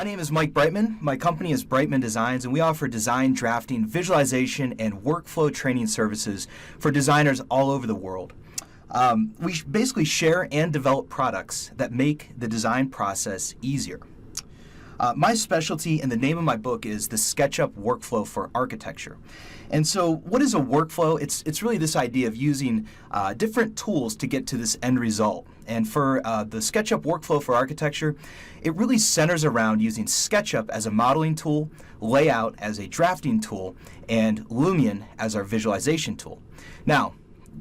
My name is Mike Brightman. My company is Brightman Designs, and we offer design, drafting, visualization, and workflow training services for designers all over the world. We basically share and develop products that make the design process easier. My specialty and the name of my book is the SketchUp Workflow for Architecture. And so what is a workflow? It's really this idea of using different tools to get to this end result. And for the SketchUp Workflow for Architecture, it really centers around using SketchUp as a modeling tool, Layout as a drafting tool, and Lumion as our visualization tool. Now,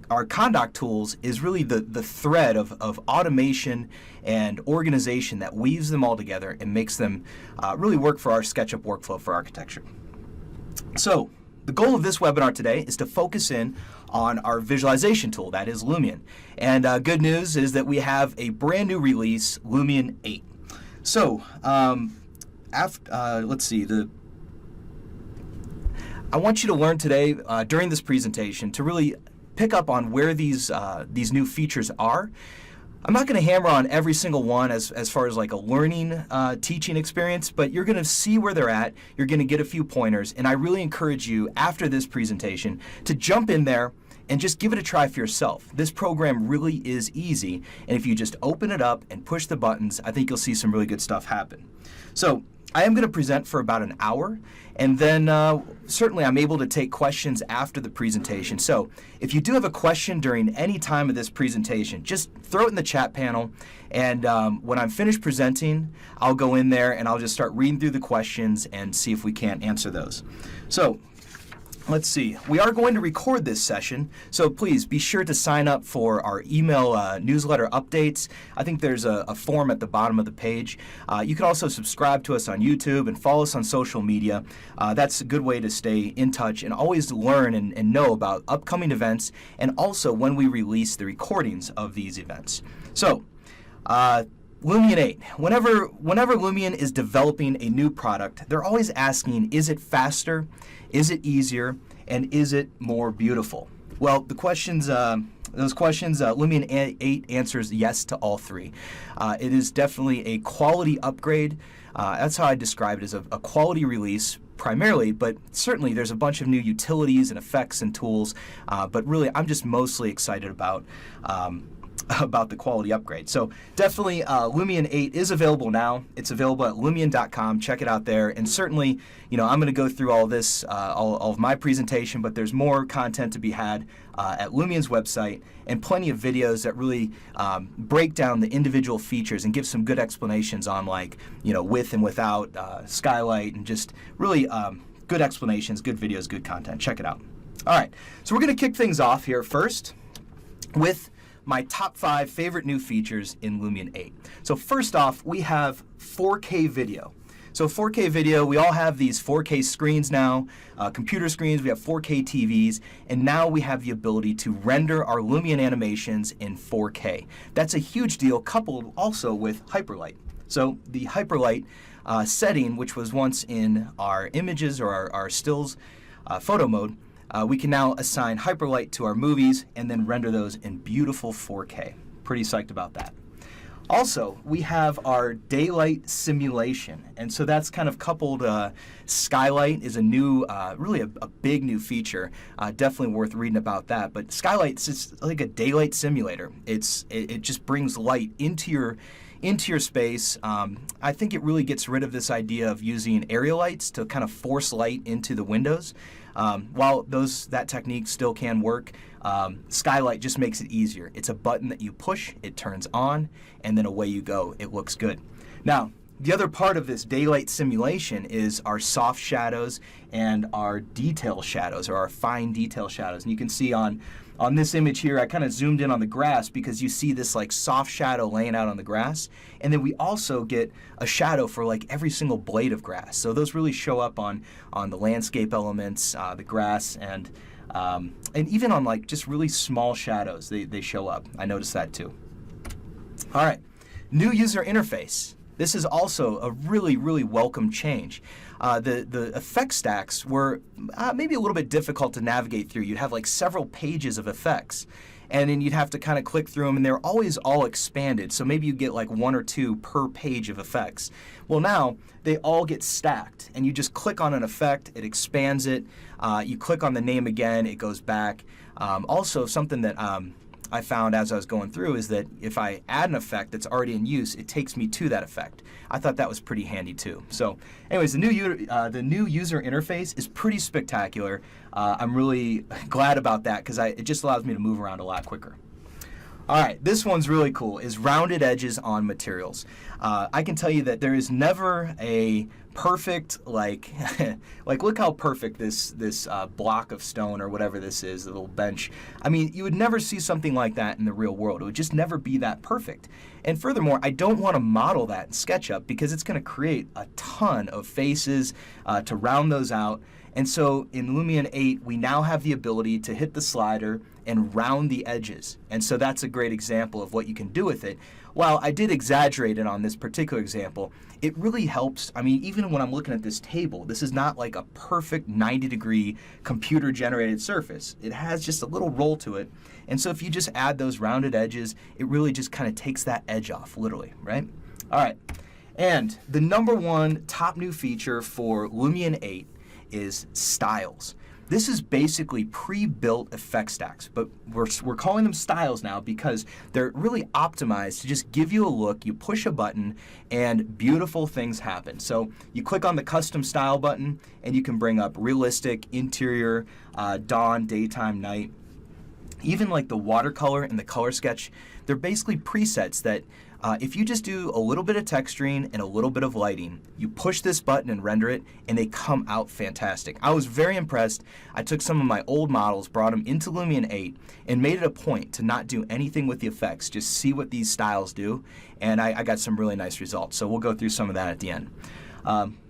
our Condoc tools is really the thread of automation and organization that weaves them all together and makes them really work for our SketchUp Workflow for Architecture. So, the goal of this webinar today is to focus in on our visualization tool, that is Lumion. And good news is that we have a brand new release, Lumion 8. So, let's see, I want you to learn today during this presentation to really pick up on where these new features are. I'm not going to hammer on every single one as far as like a learning teaching experience, but you're going to see where they're at. You're going to get a few pointers, and I really encourage you after this presentation to jump in there and just give it a try for yourself. This program really is easy, and if you just open it up and push the buttons, I think you'll see some really good stuff happen. So I am going to present for about an hour, and then certainly I'm able to take questions after the presentation. So if you do have a question during any time of this presentation, just throw it in the chat panel, and when I'm finished presenting, I'll go in there and I'll just start reading through the questions and see if we can't answer those. So let's see. We are going to record this session, so please be sure to sign up for our email newsletter updates. I think there's a form at the bottom of the page. You can also subscribe to us on YouTube and follow us on social media. That's a good way to stay in touch and always learn and know about upcoming events and also when we release the recordings of these events. So, Lumion 8. Whenever Lumion is developing a new product, they're always asking, is it faster, is it easier, and is it more beautiful? Well, those questions, Lumion 8 answers yes to all three. It is definitely a quality upgrade. That's how I describe it, as a quality release primarily, but certainly there's a bunch of new utilities and effects and tools, but really I'm just mostly excited about the quality upgrade. So definitely Lumion 8 is available now. It's available at lumion.com. Check it out there. And certainly, I'm going to go through all this, all of my presentation, but there's more content to be had at Lumion's website and plenty of videos that really break down the individual features and give some good explanations on with and without skylight, and just really good explanations, good videos, good content. Check it out. All right. So we're going to kick things off here first with my top 5 favorite new features in Lumion 8. So first off, we have 4K video. So 4K video, we all have these 4K screens now, computer screens, we have 4K TVs, and now we have the ability to render our Lumion animations in 4K. That's a huge deal, coupled also with Hyperlight. So the Hyperlight setting, which was once in our images or our stills photo mode, we can now assign Hyperlight to our movies and then render those in beautiful 4K. Pretty psyched about that. Also, we have our daylight simulation, and so that's kind of coupled. Skylight is a new, really a big new feature. Definitely worth reading about that. But Skylight's just like a daylight simulator. It just brings light into your space. I think it really gets rid of this idea of using area lights to kind of force light into the windows. While that technique still can work, Skylight just makes it easier. It's a button that you push, it turns on, and then away you go. It looks good. Now, the other part of this daylight simulation is our soft shadows and our detail shadows, or our fine detail shadows. And you can see on this image here, I kind of zoomed in on the grass because you see this like soft shadow laying out on the grass. And then we also get a shadow for like every single blade of grass. So those really show up on the landscape elements, the grass, and even on like just really small shadows, they show up. I noticed that too. All right, new user interface. This is also a really, really welcome change. The effect stacks were maybe a little bit difficult to navigate through. You'd have like several pages of effects. and then you'd have to kind of click through them, and they're always all expanded. So maybe you get like 1 or 2 per page of effects. Well, now they all get stacked, and you just click on an effect, it expands it. You click on the name again, it goes back. Also, something that I found as I was going through is that if I add an effect that's already in use, it takes me to that effect. I thought that was pretty handy too. So anyways, the new user interface is pretty spectacular. I'm really glad about that because it just allows me to move around a lot quicker. All right, this one's really cool, is rounded edges on materials. I can tell you that there is never a perfect, like look how perfect this block of stone or whatever this is, the little bench. I mean, you would never see something like that in the real world. It would just never be that perfect. And furthermore, I don't want to model that in SketchUp because it's going to create a ton of faces to round those out. And so in Lumion 8, we now have the ability to hit the slider and round the edges. And so that's a great example of what you can do with it. While I did exaggerate it on this particular example, it really helps. I mean, even when I'm looking at this table, this is not like a perfect 90-degree computer-generated surface. It has just a little roll to it. And so if you just add those rounded edges, it really just kind of takes that edge off, literally, right? All right. And the #1 top new feature for Lumion 8 is styles. This is basically pre-built effect stacks, but we're calling them styles now because they're really optimized to just give you a look. You push a button and beautiful things happen. So you click on the custom style button and you can bring up realistic, interior, dawn, daytime, night. Even like the watercolor and the color sketch, they're basically presets that if you just do a little bit of texturing and a little bit of lighting, you push this button and render it, and they come out fantastic. I was very impressed. I took some of my old models, brought them into Lumion 8, and made it a point to not do anything with the effects, just see what these styles do, and I got some really nice results. So we'll go through some of that at the end.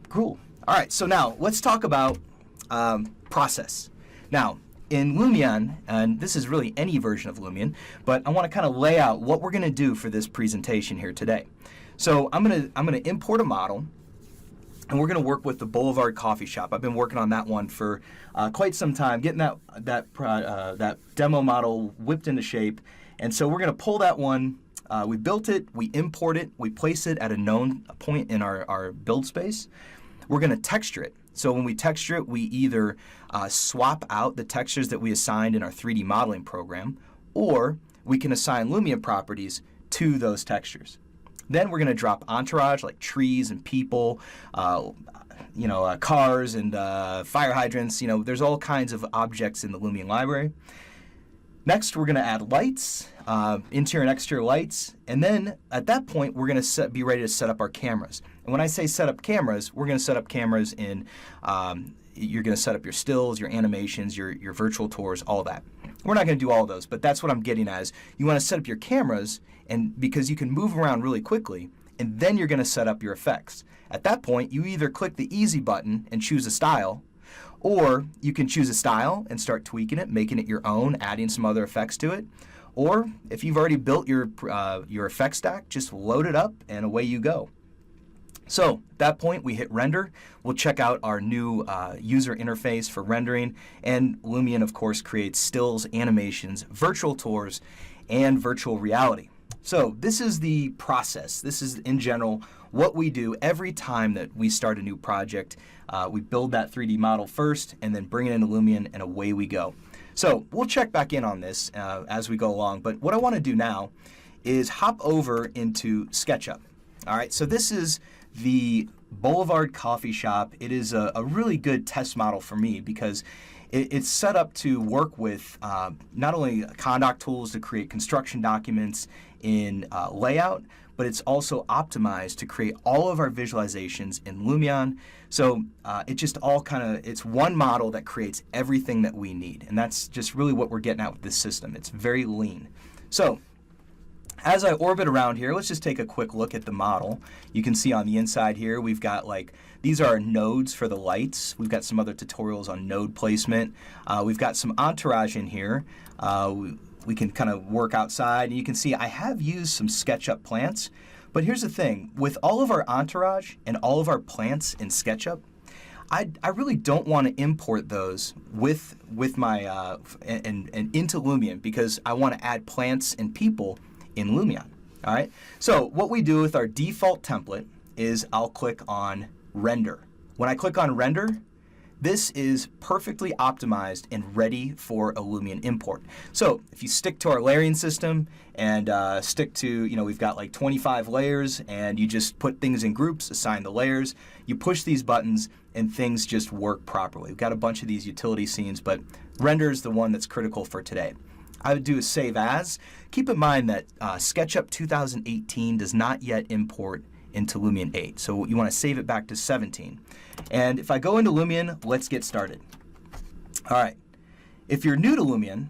Cool. All right, so now let's talk about process. Now, in Lumion, and this is really any version of Lumion, but I want to kind of lay out what we're going to do for this presentation here today. So I'm going to import a model, and we're going to work with the Boulevard Coffee Shop. I've been working on that one for quite some time, getting that demo model whipped into shape. And so we're going to pull that one. We built it, we import it, we place it at a known point in our build space. We're going to texture it. So when we texture it, we either swap out the textures that we assigned in our 3D modeling program, or we can assign Lumion properties to those textures. Then we're going to drop entourage like trees and people, cars and fire hydrants. There's all kinds of objects in the Lumion library. Next, we're going to add lights, interior and exterior lights, and then at that point, we're going to be ready to set up our cameras. And when I say set up cameras, we're going to set up cameras in, you're going to set up your stills, your animations, your virtual tours, all that. We're not going to do all of those, but that's what I'm getting at is you want to set up your cameras, and because you can move around really quickly, and then you're going to set up your effects. At that point, you either click the easy button and choose a style, or you can choose a style and start tweaking it, making it your own, adding some other effects to it. Or if you've already built your effect stack, just load it up and away you go. So at that point, we hit render. We'll check out our new user interface for rendering. And Lumion, of course, creates stills, animations, virtual tours, and virtual reality. So this is the process. This is, in general, what we do every time that we start a new project. We build that 3D model first and then bring it into Lumion, and away we go. So we'll check back in on this as we go along. But what I want to do now is hop over into SketchUp. All right, so this is the Boulevard Coffee Shop. It is a really good test model for me because it's set up to work with not only Condoc tools to create construction documents in layout, but it's also optimized to create all of our visualizations in Lumion. So it just all it's one model that creates everything that we need. And that's just really what we're getting at with this system. It's very lean. So as I orbit around here, let's just take a quick look at the model. You can see on the inside here, we've got these are our nodes for the lights. We've got some other tutorials on node placement. We've got some entourage in here. We can kind of work outside, and you can see I have used some SketchUp plants. But here's the thing, with all of our entourage and all of our plants in SketchUp, I really don't want to import those with my and into Lumion because I want to add plants and people in Lumion. All right. So what we do with our default template is I'll click on render. When I click on render, this is perfectly optimized and ready for a Lumion import. So if you stick to our layering system and stick to, we've got like 25 layers and you just put things in groups, assign the layers, you push these buttons and things just work properly. We've got a bunch of these utility scenes, but render is the one that's critical for today. I would do a save as. Keep in mind that SketchUp 2018 does not yet import into Lumion 8. So you want to save it back to 17. And if I go into Lumion, let's get started. All right. If you're new to Lumion,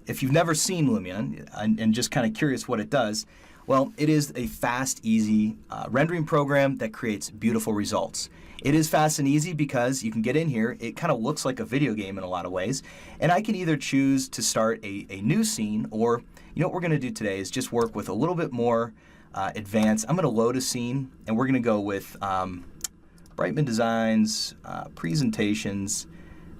if you've never seen Lumion and just kind of curious what it does, well, it is a fast, easy rendering program that creates beautiful results. It is fast and easy because you can get in here. It kind of looks like a video game in a lot of ways. And I can either choose to start a new scene or, what we're going to do today is just work with a little bit more advanced. I'm going to load a scene, and we're going to go with Brightman Designs, Presentations,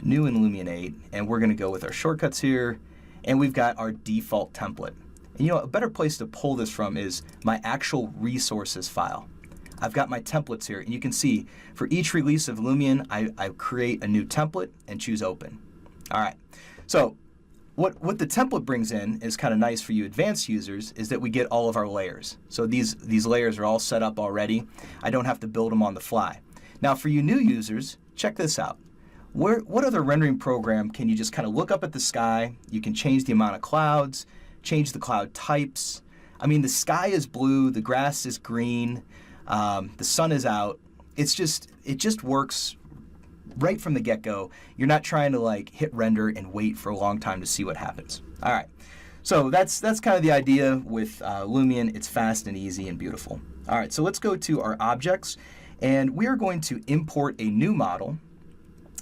New in Lumion 8, and we're going to go with our shortcuts here, and we've got our default template. And a better place to pull this from is my actual resources file. I've got my templates here, and you can see for each release of Lumion, I create a new template and choose open. All right, so what the template brings in is kind of nice for you advanced users is that we get all of our layers. So these layers are all set up already. I don't have to build them on the fly. Now for you new users, check this out. What other rendering program can you just kind of look up at the sky? You can change the amount of clouds, change the cloud types. I mean, the sky is blue, the grass is green, the sun is out. It just works right from the get-go. You're not trying to hit render and wait for a long time to see what happens. All right, so that's kind of the idea with Lumion. It's fast and easy and beautiful. All right, so let's go to our objects, and we are going to import a new model.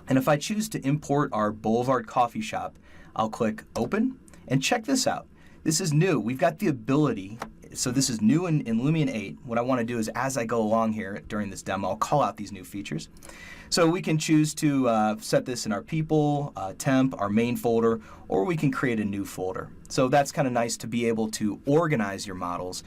And if I choose to import our Boulevard Coffee Shop, I'll click Open, and check this out. This is new. We've got the ability. So this is new in Lumion 8. What I want to do is as I go along here during this demo, I'll call out these new features. So we can choose to set this in our people, temp, our main folder, or we can create a new folder. So that's kind of nice to be able to organize your models.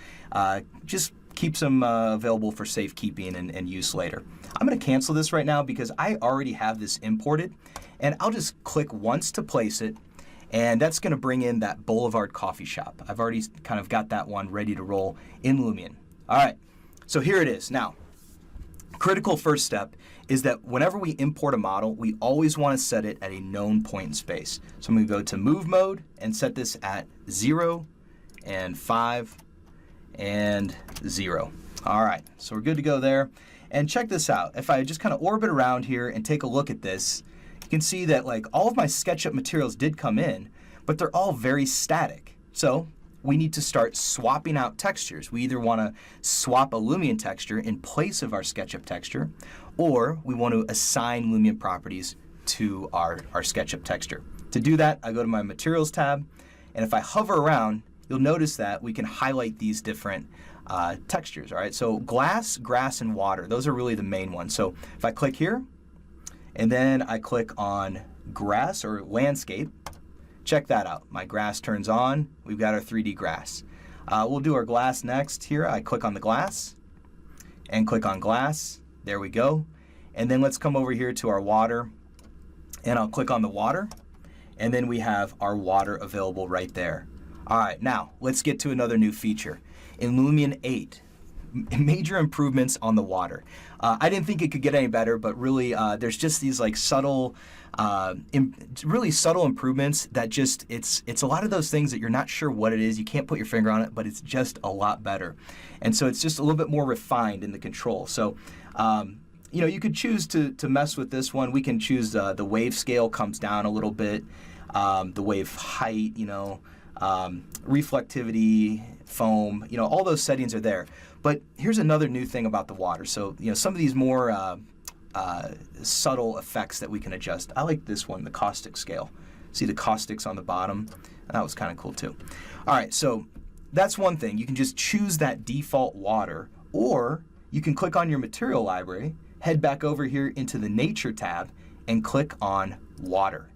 Just keeps them available for safekeeping and use later. I'm going to cancel this right now because I already have this imported, and I'll just click once to place it. And that's going to bring in that Boulevard Coffee Shop. I've already kind of got that one ready to roll in Lumion. All right, so here it is. Now, critical first step is that whenever we import a model, we always want to set it at a known point in space. So I'm going to go to Move Mode and set this at 0 and 5 and 0. All right, so we're good to go there. And check this out. If I just kind of orbit around here and take a look at this, you can see that all of my SketchUp materials did come in, but they're all very static. So we need to start swapping out textures. We either want to swap a Lumion texture in place of our SketchUp texture, or we want to assign Lumion properties to our SketchUp texture. To do that, I go to my Materials tab, and if I hover around, you'll notice that we can highlight these different textures. All right, so glass, grass, and water, those are really the main ones. So if I click here, and then I click on grass or landscape, check that out. My grass turns on. We've got our 3D grass. We'll do our glass next. Here I click on the glass and click on glass. There we go. And then let's come over here to our water, and I'll click on the water, and then we have our water available right there. All right, now let's get to another new feature. In Lumion 8, major improvements on the water. I didn't think it could get any better, but really there's just these subtle, really subtle improvements that just, it's a lot of those things that you're not sure what it is, you can't put your finger on it, but it's just a lot better. And so it's just a little bit more refined in the control. So, you could choose to mess with this one. We can choose the wave scale comes down a little bit, the wave height, reflectivity, foam, all those settings are there. But here's another new thing about the water. So, some of these more subtle effects that we can adjust. I like this one, the caustic scale. See the caustics on the bottom? That was kind of cool too. All right, so that's one thing. You can just choose that default water, or you can click on your material library head back over here into the Nature tab and click on Water.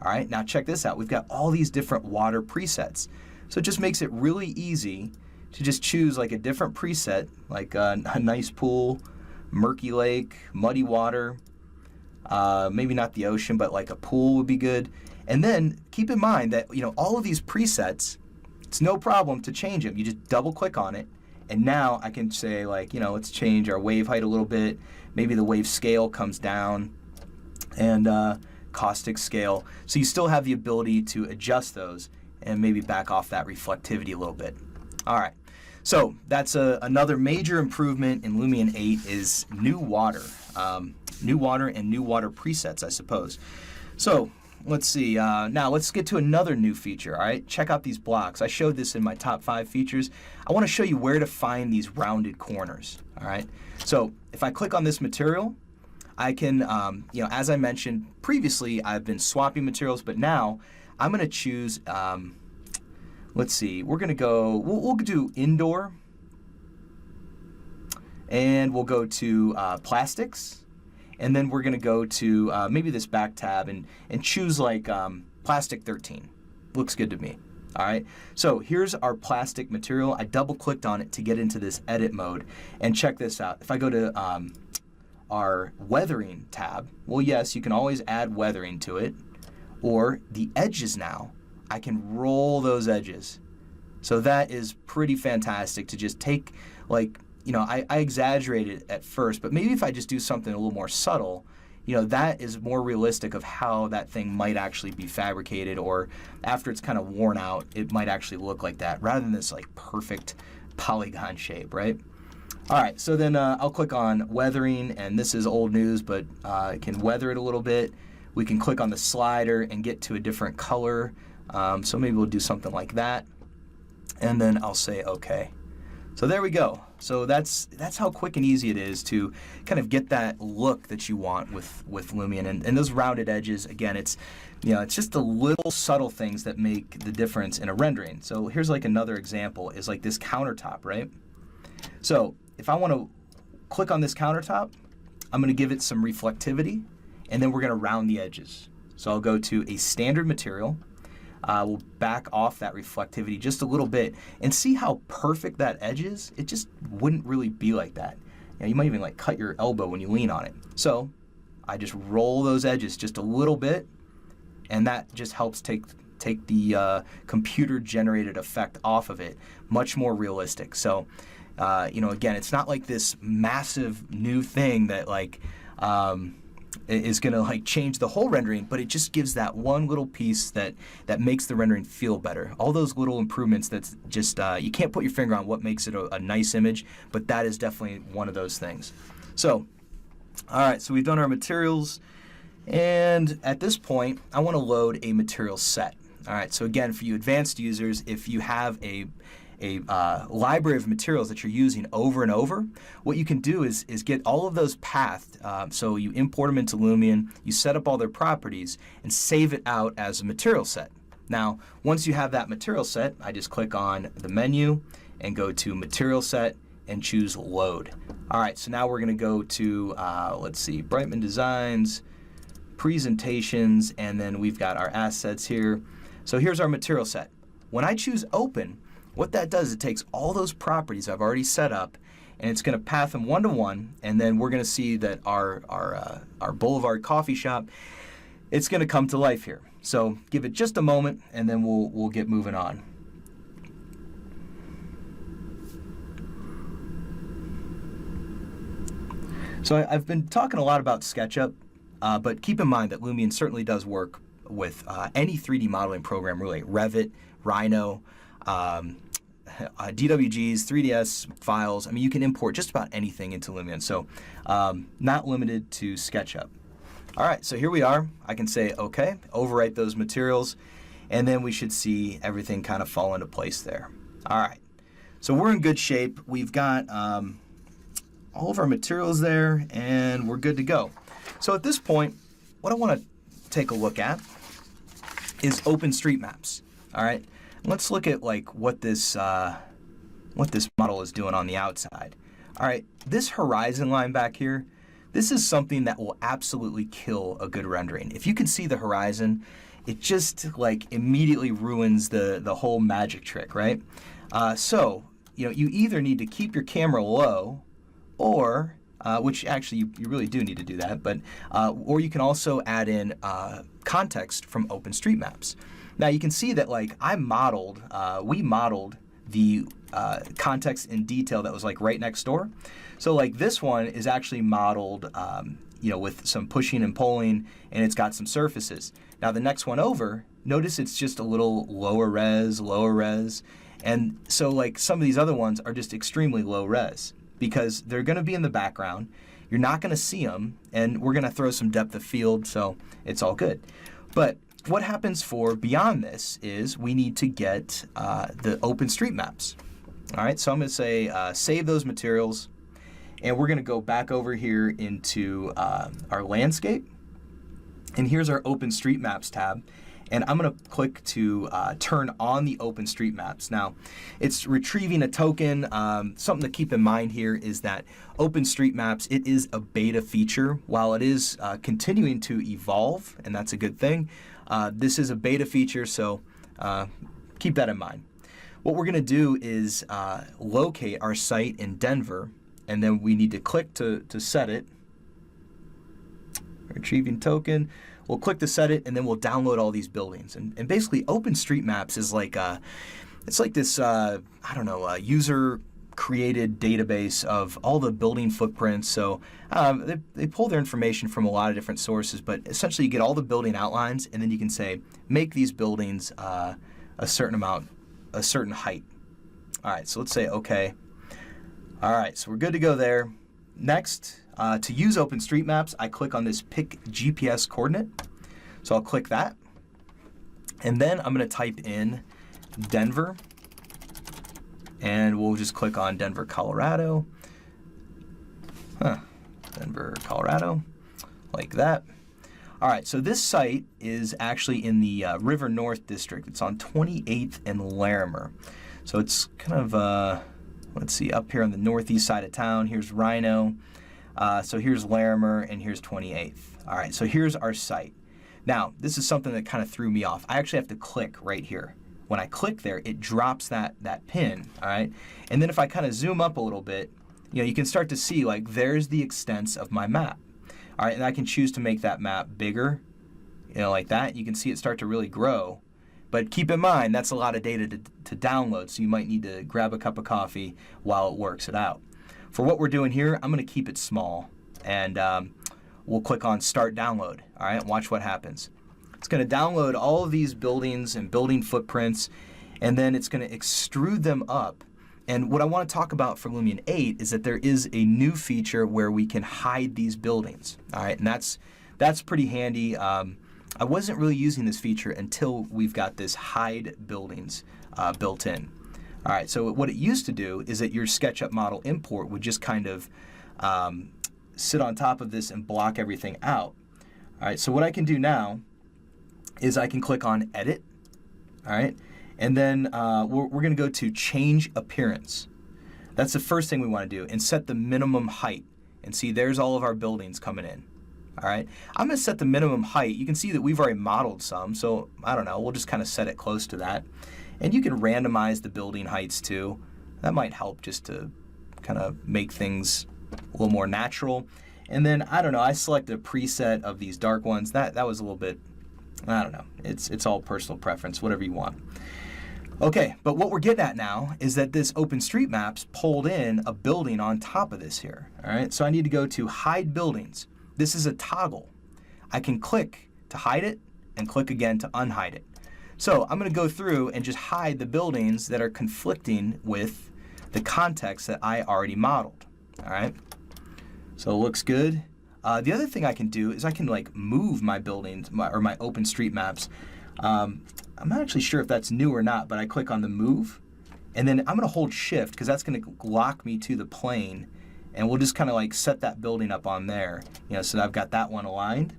All right, now check this out. We've got all these different water presets. So it just makes it really easy to just choose like a different preset, like a nice pool, murky lake, muddy water, maybe not the ocean, but like a pool would be good. And then keep in mind that, you know, all of these presets, it's no problem to change them. You just double click on it, and now I can say, like, you know, let's change our wave height a little bit. Maybe the wave scale comes down, and caustic scale. So you still have the ability to adjust those and maybe back off that reflectivity a little bit. All right, so that's another major improvement in Lumion 8 is new water. New water and new water presets, I suppose. So let's see, now let's get to another new feature, all right? Check out these blocks. I showed this in my top 5 features. I want to show you where to find these rounded corners, all right? So if I click on this material, I can, you know, as I mentioned previously, I've been swapping materials, but now I'm going to choose, let's see, we're going to go, we'll do indoor, and we'll go to plastics, and then we're going to go to maybe this back tab and choose like plastic 13. Looks good to me. All right, so here's our plastic material. I double clicked on it to get into this edit mode, and check this out. If I go to our weathering tab, well, yes, you can always add weathering to it, or the edges now, I can roll those edges. So that is pretty fantastic to just take, like, you know, I exaggerated at first, but maybe if I just do something a little more subtle, you know, that is more realistic of how that thing might actually be fabricated, or after it's kind of worn out, it might actually look like that, rather than this like perfect polygon shape, right? All right, so then I'll click on weathering, and this is old news, but I can weather it a little bit. We can click on the slider and get to a different color. So maybe we'll do something like that, and then I'll say okay. So there we go. So that's how quick and easy it is to kind of get that look that you want with Lumion, and those rounded edges. Again, it's, you know, it's just the little subtle things that make the difference in a rendering. So here's like another example is like this countertop, right? So if I want to click on this countertop, I'm going to give it some reflectivity, and then we're going to round the edges. So I'll go to a standard material. We'll back off that reflectivity just a little bit and see how perfect that edge is. It just wouldn't really be like that. You know, you might even like cut your elbow when you lean on it. So I just roll those edges just a little bit, and that just helps take the computer generated effect off of it, much more realistic. So you know, again, it's not like this massive new thing that like is going to like change the whole rendering, but it just gives that one little piece that makes the rendering feel better. All those little improvements that's just, you can't put your finger on what makes it a nice image, but that is definitely one of those things. So, all right, so we've done our materials, and at this point, I want to load a material set. All right, so again, for you advanced users, if you have a library of materials that you're using over and over, what you can do is get all of those pathed. So you import them into Lumion, you set up all their properties, and save it out as a material set. Now, once you have that material set, I just click on the menu and go to Material Set and choose Load. All right, so now we're going to go to, let's see, Brightman Designs, Presentations, and then we've got our assets here. So here's our material set. When I choose Open, what that does, it takes all those properties I've already set up, and it's going to path them one to one, and then we're going to see that our Boulevard coffee shop, it's going to come to life here. So give it just a moment, and then we'll get moving on. So I've been talking a lot about SketchUp, but keep in mind that Lumion certainly does work with any 3D modeling program, really. Revit, Rhino, DWGs, 3ds files. I mean, you can import just about anything into Lumion, so not limited to SketchUp. All right, so here we are. I can say OK, overwrite those materials, and then we should see everything kind of fall into place there. All right, so we're in good shape. We've got all of our materials there, and we're good to go. So at this point, what I want to take a look at is OpenStreetMaps. All right. Let's look at like what this model is doing on the outside. All right, this horizon line back here, This is something that will absolutely kill a good rendering. If you can see the horizon, it just like immediately ruins the whole magic trick, right? So, you either need to keep your camera low, or which actually you really do need to do that, but or you can also add in context from OpenStreetMaps. Now you can see that like we modeled the context in detail that was like right next door. So like this one is actually modeled with some pushing and pulling, and it's got some surfaces. Now the next one over, notice it's just a little lower res, and so like some of these other ones are just extremely low res because they're going to be in the background. You're not going to see them, and we're going to throw some depth of field, so it's all good. But what happens for beyond this is we need to get the OpenStreetMaps. All right, so I'm going to say save those materials, and we're going to go back over here into our landscape, and here's our OpenStreetMaps tab. And I'm going to click to turn on the OpenStreetMaps. Now, it's retrieving a token. Something to keep in mind here is that OpenStreetMaps, it is a beta feature. While it is continuing to evolve, and that's a good thing, this is a beta feature, so keep that in mind. What we're going to do is locate our site in Denver, and then we need to click to set it. Retrieving token. We'll click to set it, and then we'll download all these buildings. And basically, OpenStreetMaps is like it's like this user-created database of all the building footprints. So they pull their information from a lot of different sources, but essentially you get all the building outlines, and then you can say make these buildings a certain height. All right, so let's say okay. All right, so we're good to go there. Next. To use OpenStreetMaps, I click on this Pick GPS Coordinate. So I'll click that. And then I'm going to type in Denver. And we'll just click on Denver, Colorado. Denver, Colorado. Like that. All right, so this site is actually in the River North District. It's on 28th and Larimer. So it's kind of, let's see, up here on the northeast side of town. Here's Rhino. So here's Larimer, and here's 28th. All right, so here's our site. Now, this is something that kind of threw me off. I actually have to click right here. When I click there, it drops that pin, all right? And then if I kind of zoom up a little bit, you can start to see, like, there's the extents of my map. All right, and I can choose to make that map bigger, like that. You can see it start to really grow. But keep in mind, that's a lot of data to download, so you might need to grab a cup of coffee while it works it out. For what we're doing here, I'm going to keep it small, and we'll click on Start Download. All right, watch what happens. It's going to download all of these buildings and building footprints, and then it's going to extrude them up. And what I want to talk about for Lumion 8 is that there is a new feature where we can hide these buildings. All right, and that's pretty handy. I wasn't really using this feature until we've got this hide buildings built in. All right, so what it used to do is that your SketchUp model import would just kind of sit on top of this and block everything out. All right, so what I can do now is I can click on Edit, all right, and then we're going to go to Change Appearance. That's the first thing we want to do, and set the minimum height. And see, there's all of our buildings coming in. All right, I'm going to set the minimum height. You can see that we've already modeled some, so I don't know, we'll just kind of set it close to that. And you can randomize the building heights too. That might help just to kind of make things a little more natural. And then, I don't know, I select a preset of these dark ones. That was a little bit, I don't know. It's all personal preference, whatever you want. Okay, but what we're getting at now is that this OpenStreetMaps pulled in a building on top of this here. All right, so I need to go to Hide Buildings. This is a toggle. I can click to hide it and click again to unhide it. So I'm going to go through and just hide the buildings that are conflicting with the context that I already modeled. All right, so it looks good. The other thing I can do is I can like move my buildings or my OpenStreetMaps. I'm not actually sure if that's new or not, but I click on the move, and then I'm going to hold shift because that's going to lock me to the plane, and we'll just kind of like set that building up on there, so I've got that one aligned.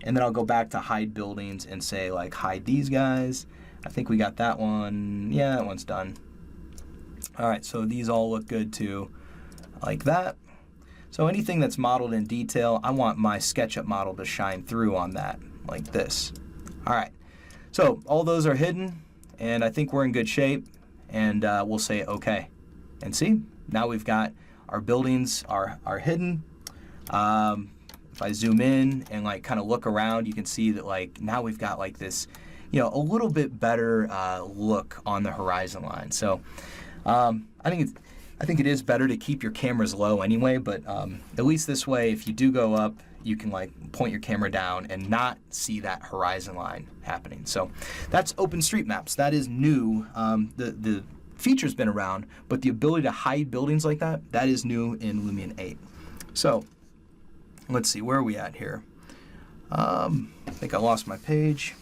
And then I'll go back to hide buildings and say like hide these guys. I think we got that one. Yeah, that one's done. All right, so these all look good too, like that. So anything that's modeled in detail, I want my SketchUp model to shine through on that, like this. All right, so all those are hidden, and I think we're in good shape, and we'll say okay. And see, now we've got our buildings are hidden. If I zoom in and like kind of look around, you can see that like now we've got like this, you know, a little bit better look on the horizon line. So I think it is better to keep your cameras low anyway, but at least this way, if you do go up, you can like point your camera down and not see that horizon line happening. So that's OpenStreetMaps. That is new. The feature's been around, but the ability to hide buildings like that is new in Lumion 8. So let's see, where are we at here? I think I lost my page.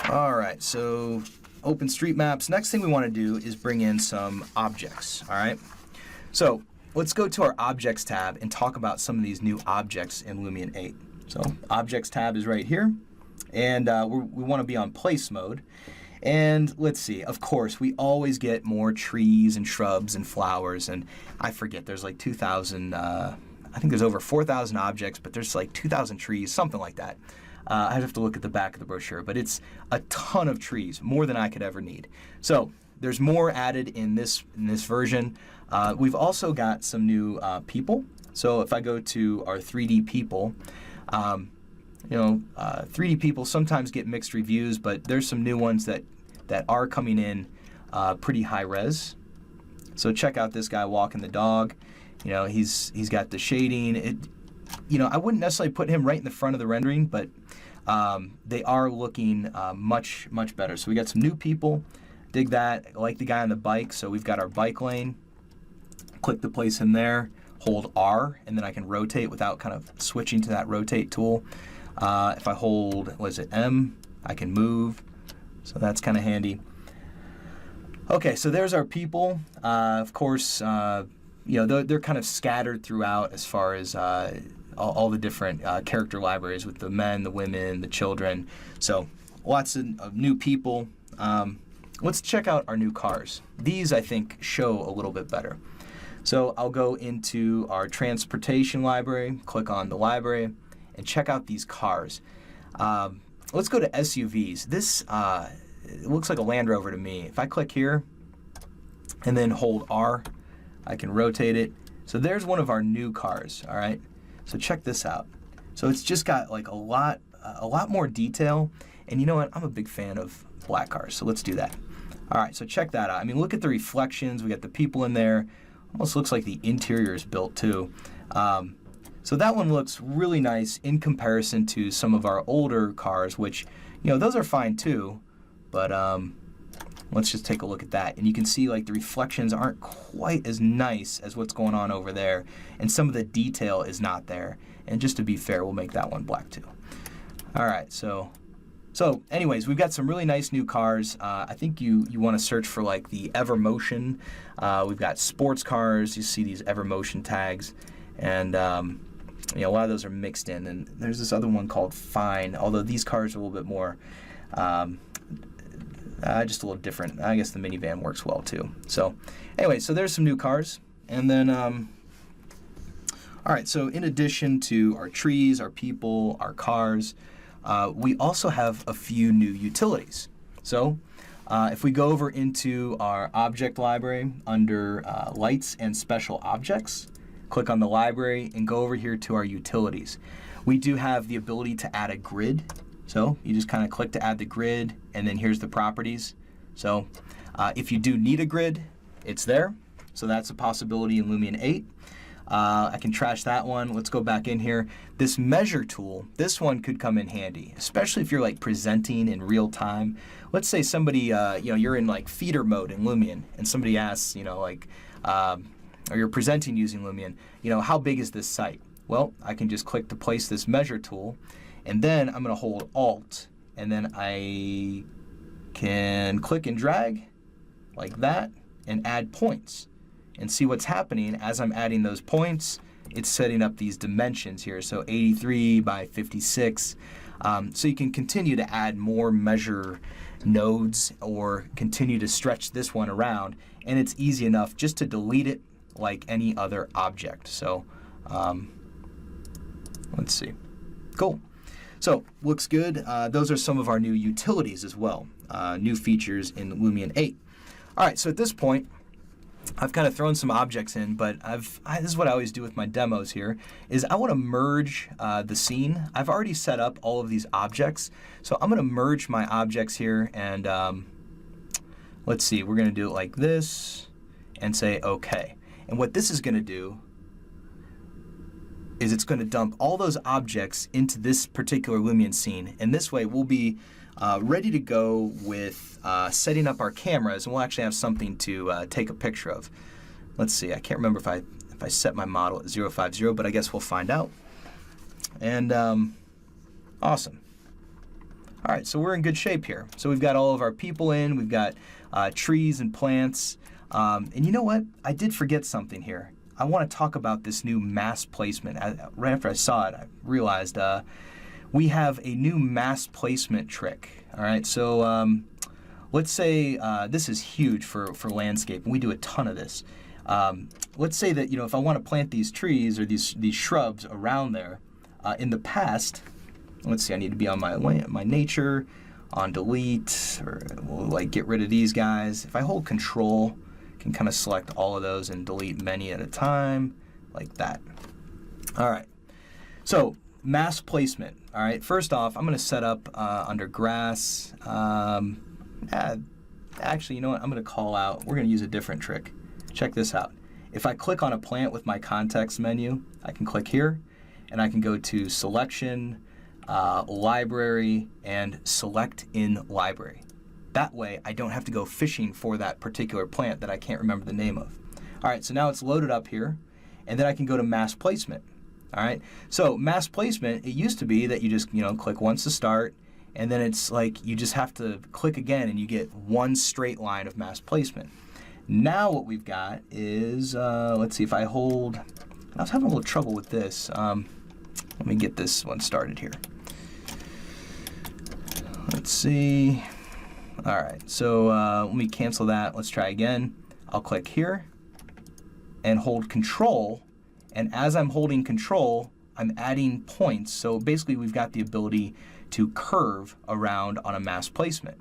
All right, so OpenStreetMaps. Next thing we want to do is bring in some objects, all right? So let's go to our Objects tab and talk about some of these new objects in Lumion 8. So Objects tab is right here, and we want to be on Place mode. And let's see, of course, we always get more trees and shrubs and flowers, and I forget, there's like 2,000, I think there's over 4,000 objects, but there's like 2,000 trees, something like that. I'd have to look at the back of the brochure, but it's a ton of trees, more than I could ever need. So there's more added in this version. We've also got some new people. So if I go to our 3D people, 3D people sometimes get mixed reviews, but there's some new ones that are coming in pretty high res. So check out this guy walking the dog. You know, he's got the shading. I wouldn't necessarily put him right in the front of the rendering, but they are looking much better. So we got some new people. Dig that. I like the guy on the bike. So we've got our bike lane. Click to place him there. Hold R, and then I can rotate without kind of switching to that rotate tool. If I hold, M, I can move. So that's kind of handy. Okay, so there's our people. Of course, they're kind of scattered throughout as far as all the different character libraries with the men, the women, the children. So lots of new people. Let's check out our new cars. These, I think, show a little bit better. So I'll go into our transportation library, click on the library, and check out these cars. Let's go to SUVs. This it looks like a Land Rover to me. If I click here and then hold R, I can rotate it. So there's one of our new cars, all right? So check this out. So it's just got like a lot more detail. And you know what? I'm a big fan of black cars, so let's do that. All right, so check that out. I mean, look at the reflections. We got the people in there. Almost looks like the interior is built too. So that one looks really nice in comparison to some of our older cars, which, those are fine too. But let's just take a look at that. And you can see like the reflections aren't quite as nice as what's going on over there. And some of the detail is not there. And just to be fair, we'll make that one black too. All right, so anyways, we've got some really nice new cars. I think you want to search for like the EverMotion. We've got sports cars. You see these EverMotion tags. And a lot of those are mixed in. And there's this other one called Fine, although these cars are a little bit more, just a little different. I guess the minivan works well too. So anyway, so there's some new cars. And then, all right, so in addition to our trees, our people, our cars, we also have a few new utilities. So if we go over into our object library under lights and special objects, click on the library and go over here to our utilities. We do have the ability to add a grid. So you just kind of click to add the grid, and then here's the properties. So if you do need a grid, it's there. So that's a possibility in Lumion 8. I can trash that one. Let's go back in here. This measure tool, this one could come in handy, especially if you're like presenting in real time. Let's say somebody, you're in like feeder mode in Lumion, and somebody asks, or you're presenting using Lumion, how big is this site? Well, I can just click to place this measure tool, and then I'm going to hold Alt, and then I can click and drag like that and add points. And see what's happening as I'm adding those points. It's setting up these dimensions here, so 83 by 56. So you can continue to add more measure nodes or continue to stretch this one around, and it's easy enough just to delete it like any other object. So let's see. Cool. So looks good. Those are some of our new utilities as well, new features in Lumion 8. All right, so at this point, I've kind of thrown some objects in, but this is what I always do with my demos here, is I want to merge the scene. I've already set up all of these objects, so I'm going to merge my objects here, and let's see, we're going to do it like this, and say OK. And what this is going to do is it's going to dump all those objects into this particular Lumion scene, and this way we'll be ready to go with setting up our cameras, and we'll actually have something to take a picture of. Let's see, I can't remember if I set my model at 050, but I guess we'll find out. And awesome. All right, so we're in good shape here. So we've got all of our people in, we've got trees and plants, and you know what? I did forget something here. I want to talk about this new mask placement. Right after I saw it, I realized we have a new mask placement trick. All right, so let's say this is huge for landscape, and we do a ton of this. Let's say that, you know, if I want to plant these trees or these shrubs around there, in the past, let's see, I need to be on my nature, on delete, or we'll like get rid of these guys. If I hold Control, I can kind of select all of those and delete many at a time, like that. All right, so mask placement. All right, first off, I'm going to set up under grass. Actually, you know what? I'm going to call out. We're going to use a different trick. Check this out. If I click on a plant with my context menu, I can click here, and I can go to Selection, Library, and Select in Library. That way, I don't have to go fishing for that particular plant that I can't remember the name of. All right, so now it's loaded up here, and then I can go to mask placement. All right, so mask placement, it used to be that you just, you know, click once to start, and then it's like you just have to click again and you get one straight line of mask placement. Now what we've got is, let's see, if I hold, I was having a little trouble with this. Let me get this one started here. Let's see. All right, so let me cancel that. Let's try again. I'll click here and hold Control, and as I'm holding Control, I'm adding points. So basically we've got the ability to curve around on a mask placement.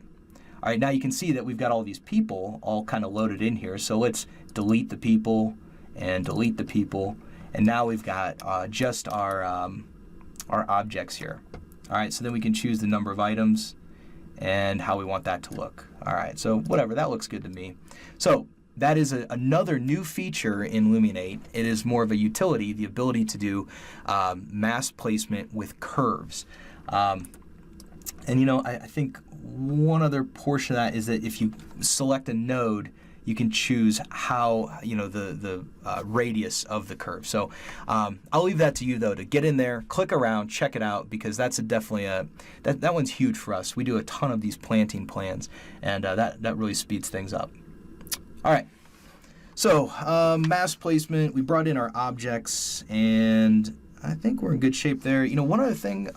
All right, now you can see that we've got all these people all kind of loaded in here. So let's delete the people and delete the people, and now we've got just our objects here. All right, so then we can choose the number of items and how we want that to look. All right, so whatever, that looks good to me. So that is another new feature in Lumion 8. It is more of a utility, the ability to do mask placement with curves. And you know, I think one other portion of that is that if you select a node, you can choose how, you know, the radius of the curve. So I'll leave that to you though, to get in there, click around, check it out, because that's definitely that one's huge for us. We do a ton of these planting plans, and that really speeds things up. All right, so mask placement, we brought in our objects, and I think we're in good shape there. You know, one other thing,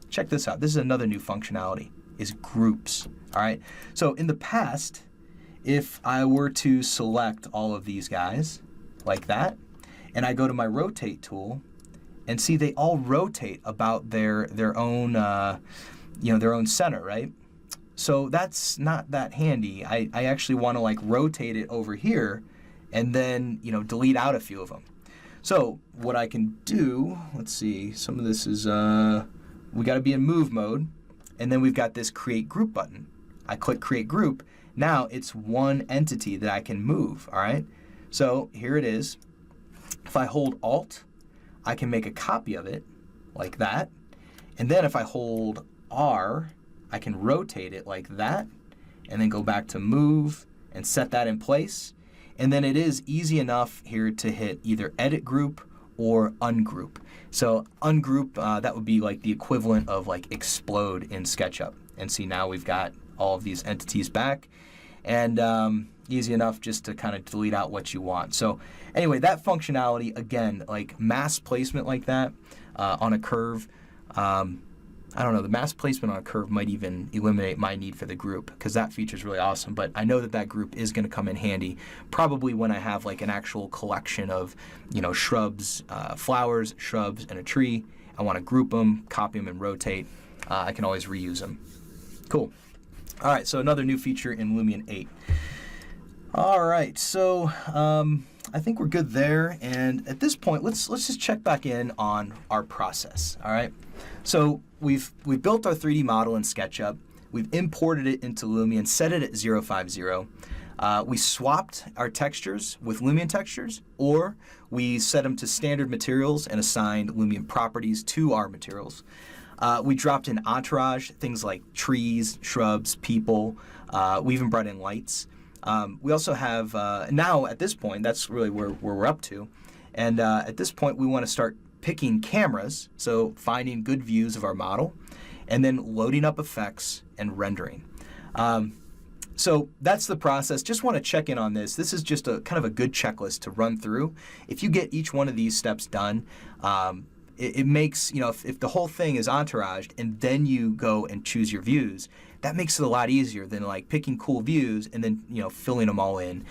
check this out. This is another new functionality, is groups. All right, so in the past, if I were to select all of these guys like that, and I go to my rotate tool, and see they all rotate about their own you know, their own center, right? So that's not that handy. I actually want to like rotate it over here, and then, you know, delete out a few of them. So what I can do, let's see, some of this is we got to be in move mode, and then we've got this create group button. I click create group. Now it's one entity that I can move, all right? So here it is. If I hold Alt, I can make a copy of it like that. And then if I hold R, I can rotate it like that, and then go back to move and set that in place. And then it is easy enough here to hit either edit group or ungroup. So ungroup, that would be like the equivalent of like explode in SketchUp. And see, now we've got all of these entities back, and easy enough just to kind of delete out what you want. So anyway, that functionality, again, like mask placement like that on a curve, I don't know, the mask placement on a curve might even eliminate my need for the group, because that feature is really awesome. But I know that that group is going to come in handy probably when I have like an actual collection of, you know, shrubs, flowers, shrubs, and a tree. I want to group them, copy them, and rotate. I can always reuse them. Cool. All right, so another new feature in Lumion 8. All right, so I think we're good there. And at this point, let's just check back in on our process. All right. So we've built our 3D model in SketchUp. We've imported it into Lumion, set it at 050. We swapped our textures with Lumion textures, or we set them to standard materials and assigned Lumion properties to our materials. We dropped in entourage, things like trees, shrubs, people. We even brought in lights. We also have, now at this point, that's really where we're up to. And at this point, we want to start picking cameras, so finding good views of our model, and then loading up effects and rendering. So that's the process. Just want to check in on this. This is just a kind of a good checklist to run through. If you get each one of these steps done, it makes, you know, if the whole thing is entouraged and then you go and choose your views, that makes it a lot easier than like picking cool views and then, you know, filling them all in.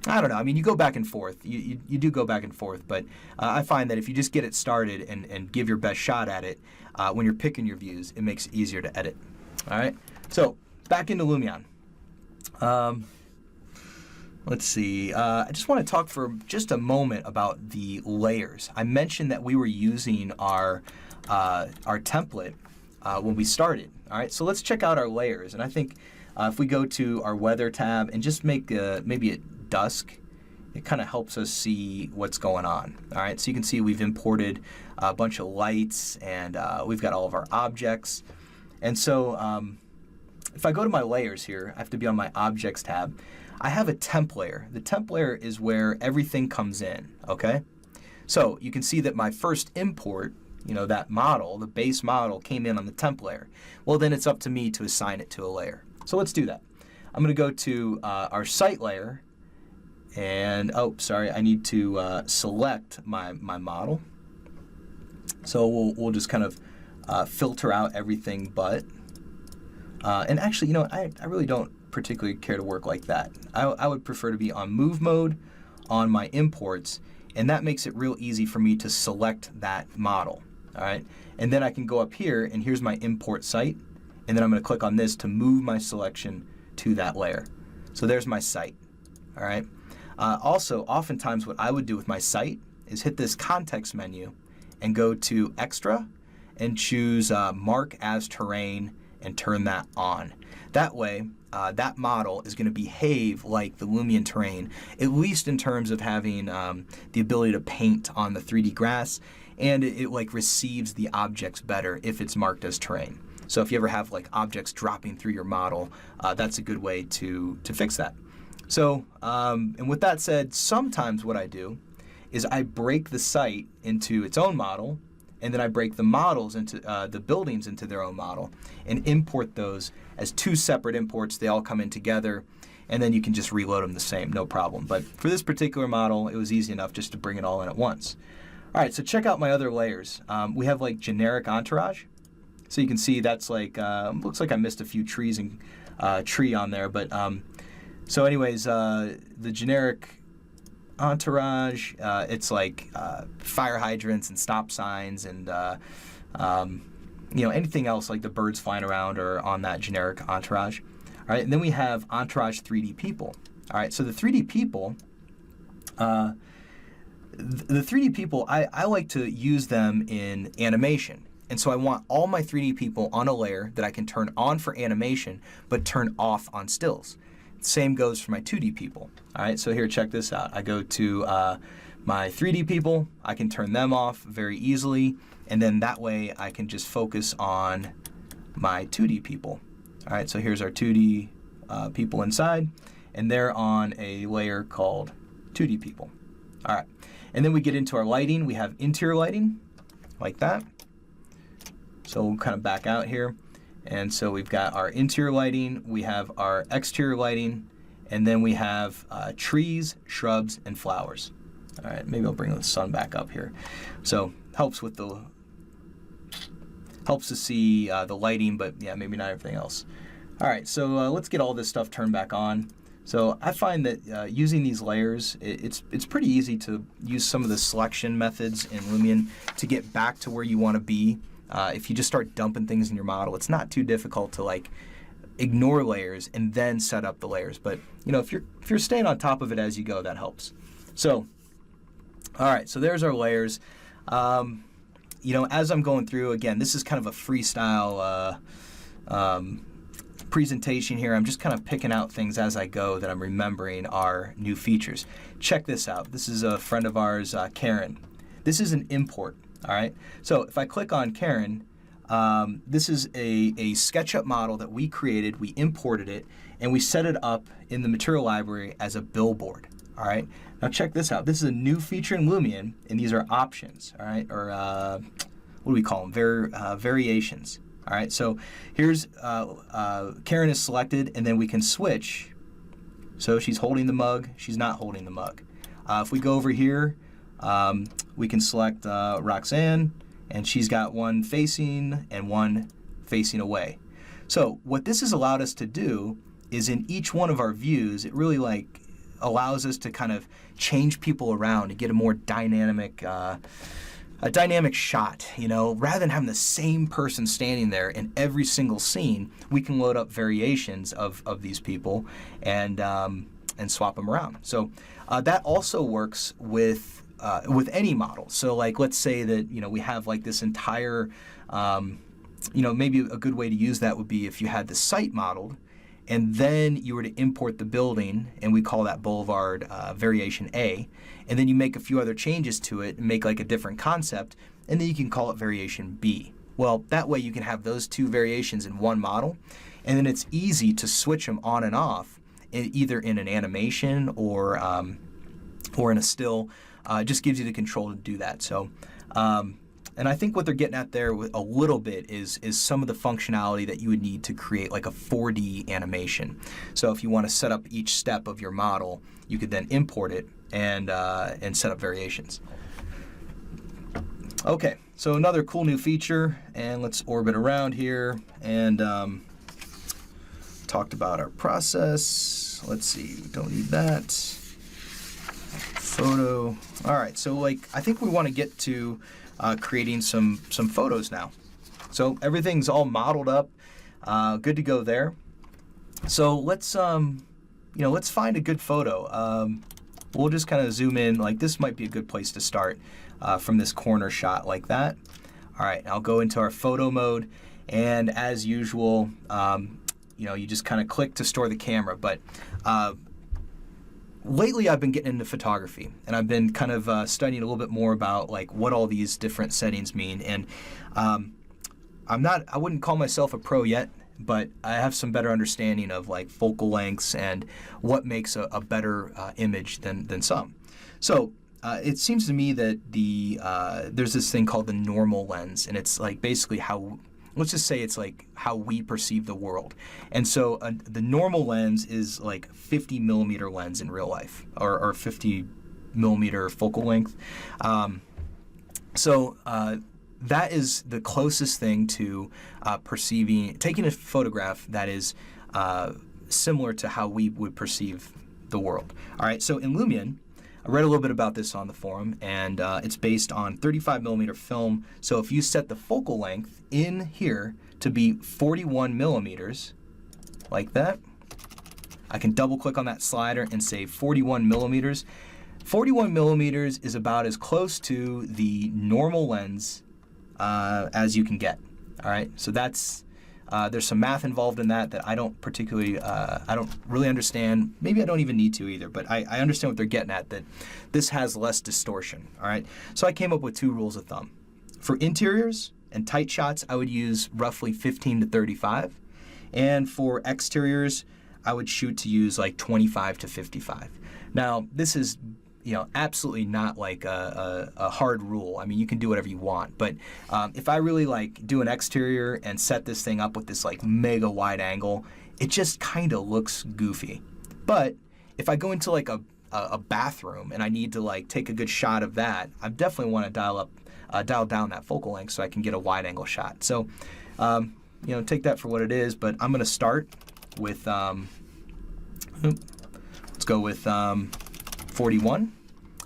I don't know. I mean, you go back and forth. You do go back and forth, but I find that if you just get it started and give your best shot at it, when you're picking your views, it makes it easier to edit. All right. So back into Lumion. Let's see. I just want to talk for just a moment about the layers. I mentioned that we were using our template when we started. All right. So let's check out our layers. And I think if we go to our weather tab and just make maybe it dusk, it kind of helps us see what's going on. All right, so you can see we've imported a bunch of lights, and we've got all of our objects. And so if I go to my layers here, I have to be on my objects tab. I have a temp layer. The temp layer is where everything comes in, okay? So you can see that my first import, you know, that model, the base model, came in on the temp layer. Well, then it's up to me to assign it to a layer. So let's do that. I'm going to go to our site layer. And, oh, sorry, I need to select my model. So we'll just kind of filter out everything but. And actually, you know, I really don't particularly care to work like that. I would prefer to be on move mode on my imports, and that makes it real easy for me to select that model. All right, and then I can go up here, and here's my import site, and then I'm going to click on this to move my selection to that layer. So there's my site. All right. Also, oftentimes what I would do with my site is hit this context menu and go to Extra and choose Mark as Terrain and turn that on. That way, that model is going to behave like the Lumion terrain, at least in terms of having the ability to paint on the 3D grass, and it like receives the objects better if it's marked as terrain. So if you ever have like objects dropping through your model, that's a good way to fix that. So, and with that said, sometimes what I do is I break the site into its own model, and then I break the models into the buildings into their own model and import those as two separate imports. They all come in together, and then you can just reload them the same, no problem. But for this particular model, it was easy enough just to bring it all in at once. All right, so check out my other layers. We have like generic entourage. So you can see that's like, looks like I missed a few trees and tree on there, but so anyways, the generic entourage, it's like fire hydrants and stop signs and you know, anything else like the birds flying around or on that generic entourage. All right, and then we have entourage 3D people. All right, so the 3D people, the 3D people, I like to use them in animation. And so I want all my 3D people on a layer that I can turn on for animation, but turn off on stills. Same goes for my 2D people. All right, so here, check this out. I go to my 3D people. I can turn them off very easily, and then that way I can just focus on my 2D people. All right, so here's our 2D people inside, and they're on a layer called 2D people. All right, and then we get into our lighting. We have interior lighting, like that. So we'll kind of back out here. And so we've got our interior lighting, we have our exterior lighting, and then we have trees, shrubs, and flowers. All right, maybe I'll bring the sun back up here. So helps with helps to see the lighting, but yeah, maybe not everything else. All right, so let's get all this stuff turned back on. So I find that using these layers, it's pretty easy to use some of the selection methods in Lumion to get back to where you want to be. If you just start dumping things in your model, it's not too difficult to like ignore layers and then set up the layers. But you know, if you're staying on top of it as you go, that helps. So, all right, so there's our layers. You know, as I'm going through, again, this is kind of a freestyle presentation here. I'm just kind of picking out things as I go that I'm remembering are new features. Check this out. This is a friend of ours, Karen. This is an import, all right? So if I click on Karen, this is a SketchUp model that we created, we imported it, and we set it up in the material library as a billboard, all right? Now check this out. This is a new feature in Lumion, and these are options, all right? Or what do we call them? Variations. All right, so here's Karen is selected, and then we can switch. So she's holding the mug, she's not holding the mug. If we go over here, we can select Roxanne, and she's got one facing and one facing away. So what this has allowed us to do is in each one of our views, it really like allows us to kind of change people around to get a more dynamic shot, you know, rather than having the same person standing there in every single scene. We can load up variations of these people and swap them around. So that also works with any model. So like, let's say that, you know, we have like this entire, you know, maybe a good way to use that would be if you had the site modeled, and then you were to import the building, and we call that boulevard variation A, and then you make a few other changes to it and make like a different concept, and then you can call it variation B. Well, that way you can have those two variations in one model, and then it's easy to switch them on and off, either in an animation or in a still. It just gives you the control to do that. So. And I think what they're getting at there with a little bit is some of the functionality that you would need to create like a 4D animation. So if you want to set up each step of your model, you could then import it and set up variations. Okay, so another cool new feature, and let's orbit around here and talked about our process. Let's see, we don't need that. Photo. All right, so like I think we want to get to creating some photos now. So everything's all modeled up, good to go there. So let's let's find a good photo. We'll just kind of zoom in. Like this might be a good place to start from this corner shot like that. All right, I'll go into our photo mode, and as usual, you just kind of click to store the camera. But lately I've been getting into photography, and I've been kind of studying a little bit more about like what all these different settings mean. And I wouldn't call myself a pro yet, but I have some better understanding of like focal lengths and what makes a better image than some. So it seems to me that there's this thing called the normal lens, and it's like basically how, let's just say it's like how we perceive the world. And so the normal lens is like 50 millimeter lens in real life, or 50 millimeter focal length. So that is the closest thing to taking a photograph that is similar to how we would perceive the world. All right, so in Lumion, I read a little bit about this on the forum, and it's based on 35 millimeter film. So if you set the focal length in here to be 41 millimeters, like that, I can double click on that slider and say 41 millimeters. 41 millimeters is about as close to the normal lens as you can get. All right, so that's there's some math involved in that I don't particularly, I don't really understand. Maybe I don't even need to either, but I understand what they're getting at, that this has less distortion, all right? So I came up with 2 rules of thumb. For interiors and tight shots, I would use roughly 15 to 35. And for exteriors, I would shoot to use like 25 to 55. Now, this is absolutely not like a hard rule. I mean, you can do whatever you want, but if I really like do an exterior and set this thing up with this like mega wide angle, it just kind of looks goofy. But if I go into like a bathroom and I need to like take a good shot of that, I definitely want to dial up dial down that focal length so I can get a wide angle shot. So, take that for what it is, but I'm going to start with, let's go with 41.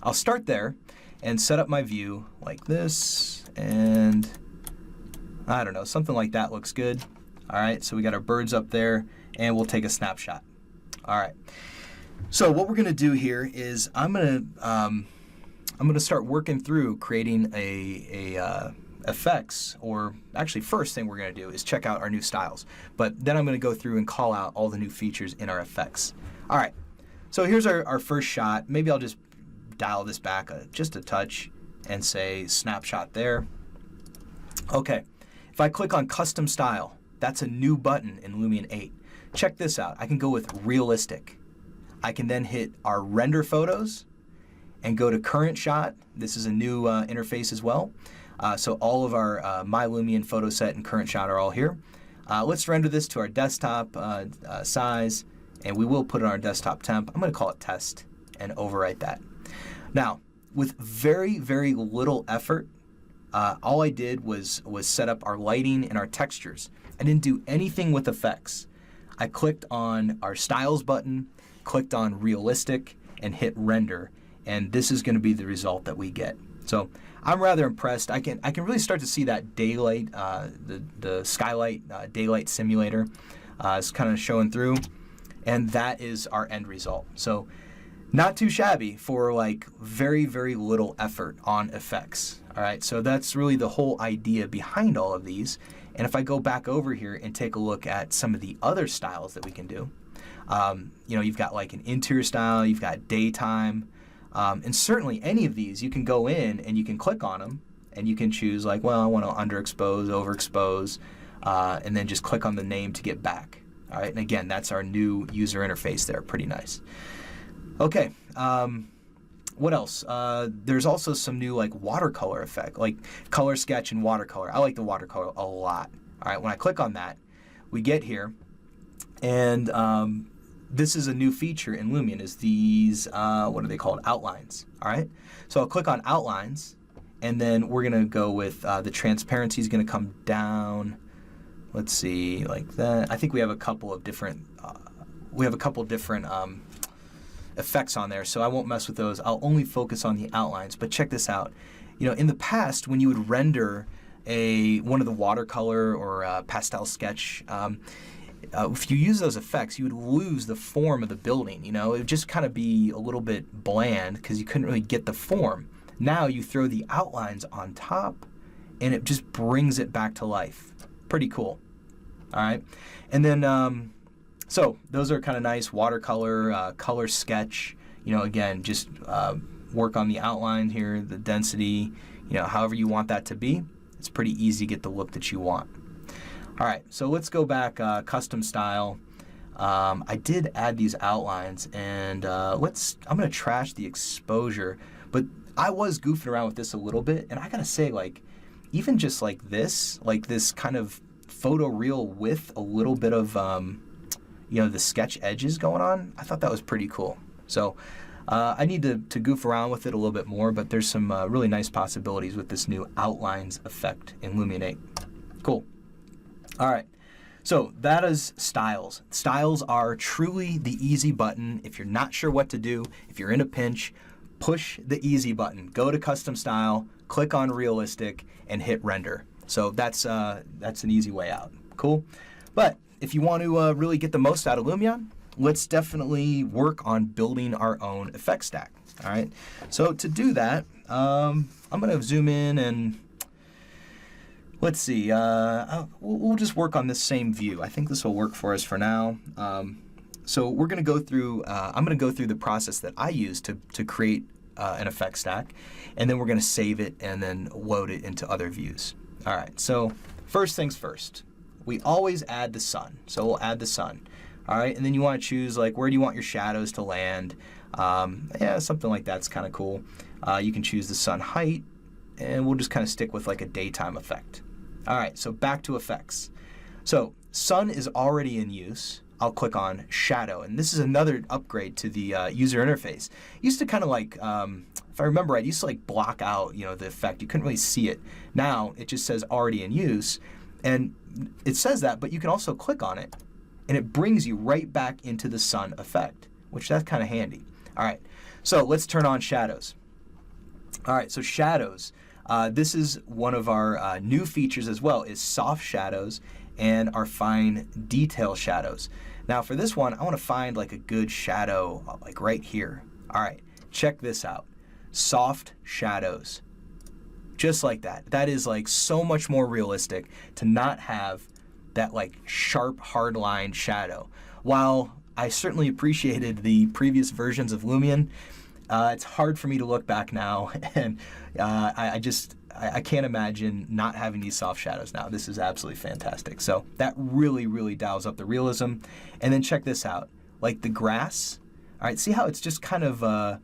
I'll start there and set up my view like this, and I don't know, something like that looks good. All right, so we got our birds up there, and we'll take a snapshot. All right, so what we're gonna do here is I'm gonna start working through creating a effects, or actually first thing we're gonna do is check out our new styles, but then I'm gonna go through and call out all the new features in our effects. All right, so here's our first shot. Maybe I'll just dial this back just a touch and say snapshot there. Okay, if I click on custom style, that's a new button in Lumion 8. Check this out. I can go with realistic. I can then hit our render photos and go to current shot. This is a new interface as well. So all of our My Lumion photo set and current shot are all here. Let's render this to our desktop size, and we will put it on our desktop temp. I'm going to call it test and overwrite that. Now, with very, very little effort, all I did was set up our lighting and our textures. I didn't do anything with effects. I clicked on our styles button, clicked on realistic, and hit render, and this is going to be the result that we get. So I'm rather impressed. I can really start to see that daylight, the skylight daylight simulator is kind of showing through, and that is our end result. So not too shabby for like very, very little effort on effects. All right, so that's really the whole idea behind all of these. And if I go back over here and take a look at some of the other styles that we can do, you've got like an interior style, you've got daytime, and certainly any of these you can go in and you can click on them and you can choose like, well, I want to underexpose, overexpose, and then just click on the name to get back. All right, and again, that's our new user interface there, pretty nice. Okay, what else? There's also some new like watercolor effect, like color sketch and watercolor. I like the watercolor a lot. All right, when I click on that, we get here, and this is a new feature in Lumion, is these, what are they called? Outlines. All right, so I'll click on outlines, and then we're gonna go with the transparency is gonna come down. Let's see, like that. I think we have a couple of different, effects on there, so I won't mess with those. I'll only focus on the outlines. But check this out. In the past, when you would render one of the watercolor or pastel sketch, if you use those effects, you would lose the form of the building. It would just kind of be a little bit bland because you couldn't really get the form. Now you throw the outlines on top, and it just brings it back to life. Pretty cool. All right, and then so those are kind of nice. Watercolor, color sketch, again, just work on the outline here, the density, however you want that to be. It's pretty easy to get the look that you want. All right, so let's go back, custom style. I did add these outlines, and I'm gonna trash the exposure, but I was goofing around with this a little bit, and I gotta say, like, even just like this kind of photoreal with a little bit of the sketch edges going on, I thought that was pretty cool. So I need to goof around with it a little bit more, but there's some really nice possibilities with this new outlines effect in Lumion 8. Cool. All right, so that is styles. Styles are truly the easy button. If you're not sure what to do, if you're in a pinch, push the easy button. Go to custom style, click on realistic, and hit render. So that's an easy way out. Cool. But if you want to really get the most out of Lumion, let's definitely work on building our own effect stack. All right. So to do that, I'm going to zoom in and let's see. We'll just work on this same view. I think this will work for us for now. So we're going to go through. I'm going to go through the process that I use to create an effect stack, and then we're going to save it and then load it into other views. All right. So first things first. We always add the sun, so we'll add the sun. All right, and then you want to choose like where do you want your shadows to land. Yeah, something like that's kind of cool. You can choose the sun height, and we'll just kind of stick with like a daytime effect. All right, so back to effects. So sun is already in use. I'll click on shadow, and this is another upgrade to the user interface. Used to kind of like, if I remember right, used to like block out, you know, the effect. You couldn't really see it. Now it just says already in use, and it says that, but you can also click on it, and it brings you right back into the sun effect, which that's kind of handy. All right, so let's turn on shadows. All right, so shadows. This is one of our new features as well, is soft shadows and our fine detail shadows. Now for this one, I want to find like a good shadow like right here. All right, check this out. Soft shadows. Just like that. That is like so much more realistic to not have that like sharp, hard line shadow. While I certainly appreciated the previous versions of Lumion, it's hard for me to look back now, and I can't imagine not having these soft shadows now. This is absolutely fantastic. So that really, really dials up the realism. And then check this out, like the grass. All right, see how it's just kind of, I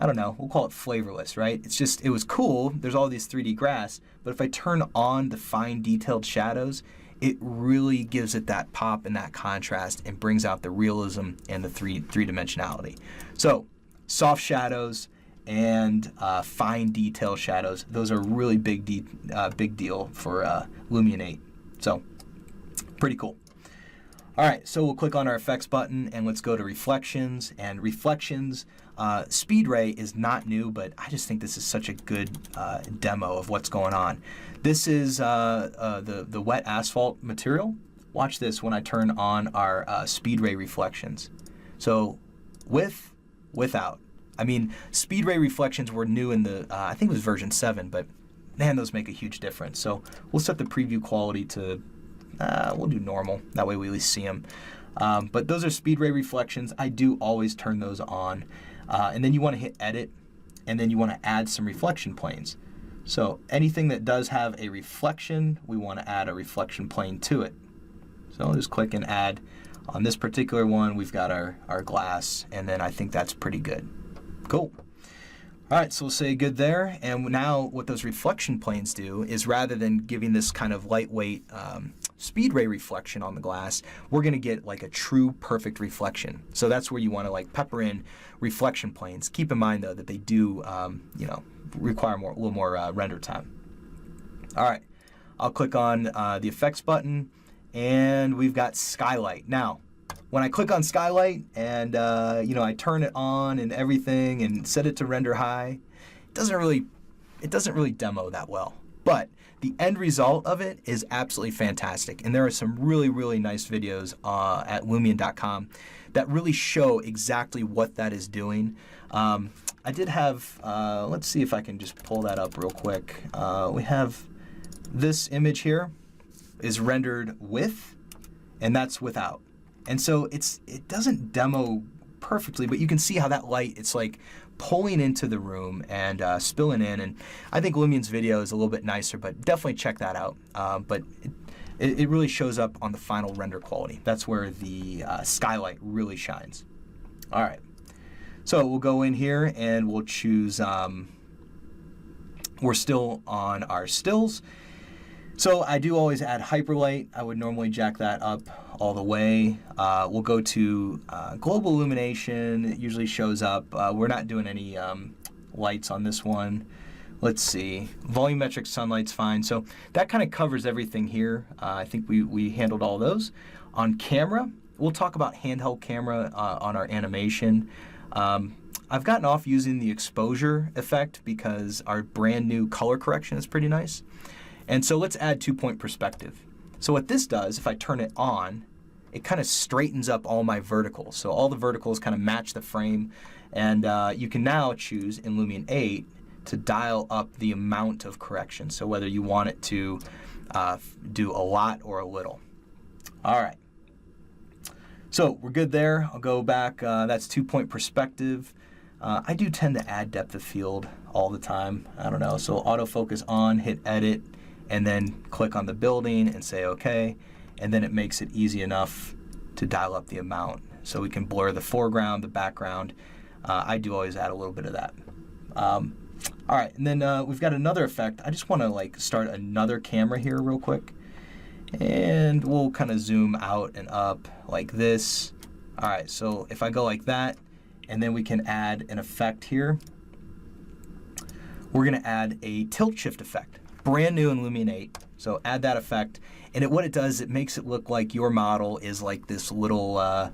don't know, we'll call it flavorless, right? It's just, it was cool. There's all these 3D grass, but if I turn on the fine detailed shadows, it really gives it that pop and that contrast and brings out the realism and the three-dimensionality. So soft shadows and fine detail shadows, those are really big deal for Lumion 8. So pretty cool. All right, so we'll click on our effects button and let's go to reflections. And reflections, speed ray is not new, but I just think this is such a good demo of what's going on. This is the wet asphalt material. Watch this when I turn on our speed ray reflections. So with, without. I mean, speed ray reflections were new in the, I think it was version 7, but man, those make a huge difference. So we'll set the preview quality to, we'll do normal. That way we at least see them. But those are speed ray reflections. I do always turn those on. And then you want to hit edit, and then you want to add some reflection planes. So anything that does have a reflection, we want to add a reflection plane to it. So I'll just click and add. On this particular one, we've got our glass, and then I think that's pretty good. Cool. All right, so we'll say good there. And now what those reflection planes do is rather than giving this kind of lightweight speed ray reflection on the glass, we're going to get like a true perfect reflection. So that's where you want to like pepper in reflection planes. Keep in mind though that they do, you know, require a little more render time. All right, I'll click on the effects button, and we've got skylight. Now, when I click on skylight and you know, I turn it on and everything and set it to render high, it doesn't really demo that well. But the end result of it is absolutely fantastic, and there are some really, really nice videos at Lumion.com that really show exactly what that is doing. I did have, let's see if I can just pull that up real quick. We have this image here is rendered with, and that's without. And so it doesn't demo perfectly, but you can see how that light, it's like pulling into the room and spilling in. And I think Lumion's video is a little bit nicer, but definitely check that out. But it really shows up on the final render quality. That's where the skylight really shines. All right, so we'll go in here and we'll choose, we're still on our stills. So I do always add hyperlight. I would normally jack that up all the way. We'll go to global illumination. It usually shows up. We're not doing any lights on this one. Let's see. Volumetric sunlight's fine. So that kind of covers everything here. I think we handled all those. On camera, we'll talk about handheld camera on our animation. I've gotten off using the exposure effect because our brand new color correction is pretty nice. And so let's add 2-point perspective. So what this does, if I turn it on, it kind of straightens up all my verticals. So all the verticals kind of match the frame. And you can now choose in Lumion 8 to dial up the amount of correction. So whether you want it to do a lot or a little. All right. So we're good there. I'll go back. That's 2-point perspective. I do tend to add depth of field all the time. I don't know. So autofocus on, hit edit, and then click on the building and say OK. And then it makes it easy enough to dial up the amount. So we can blur the foreground, the background. I do always add a little bit of that. All right, and then we've got another effect. I just want to like start another camera here real quick. And we'll kind of zoom out and up like this. All right, so if I go like that, and then we can add an effect here. We're going to add a tilt shift effect, brand new in Lumion 8. So add that effect, and what it does, it makes it look like your model is like this little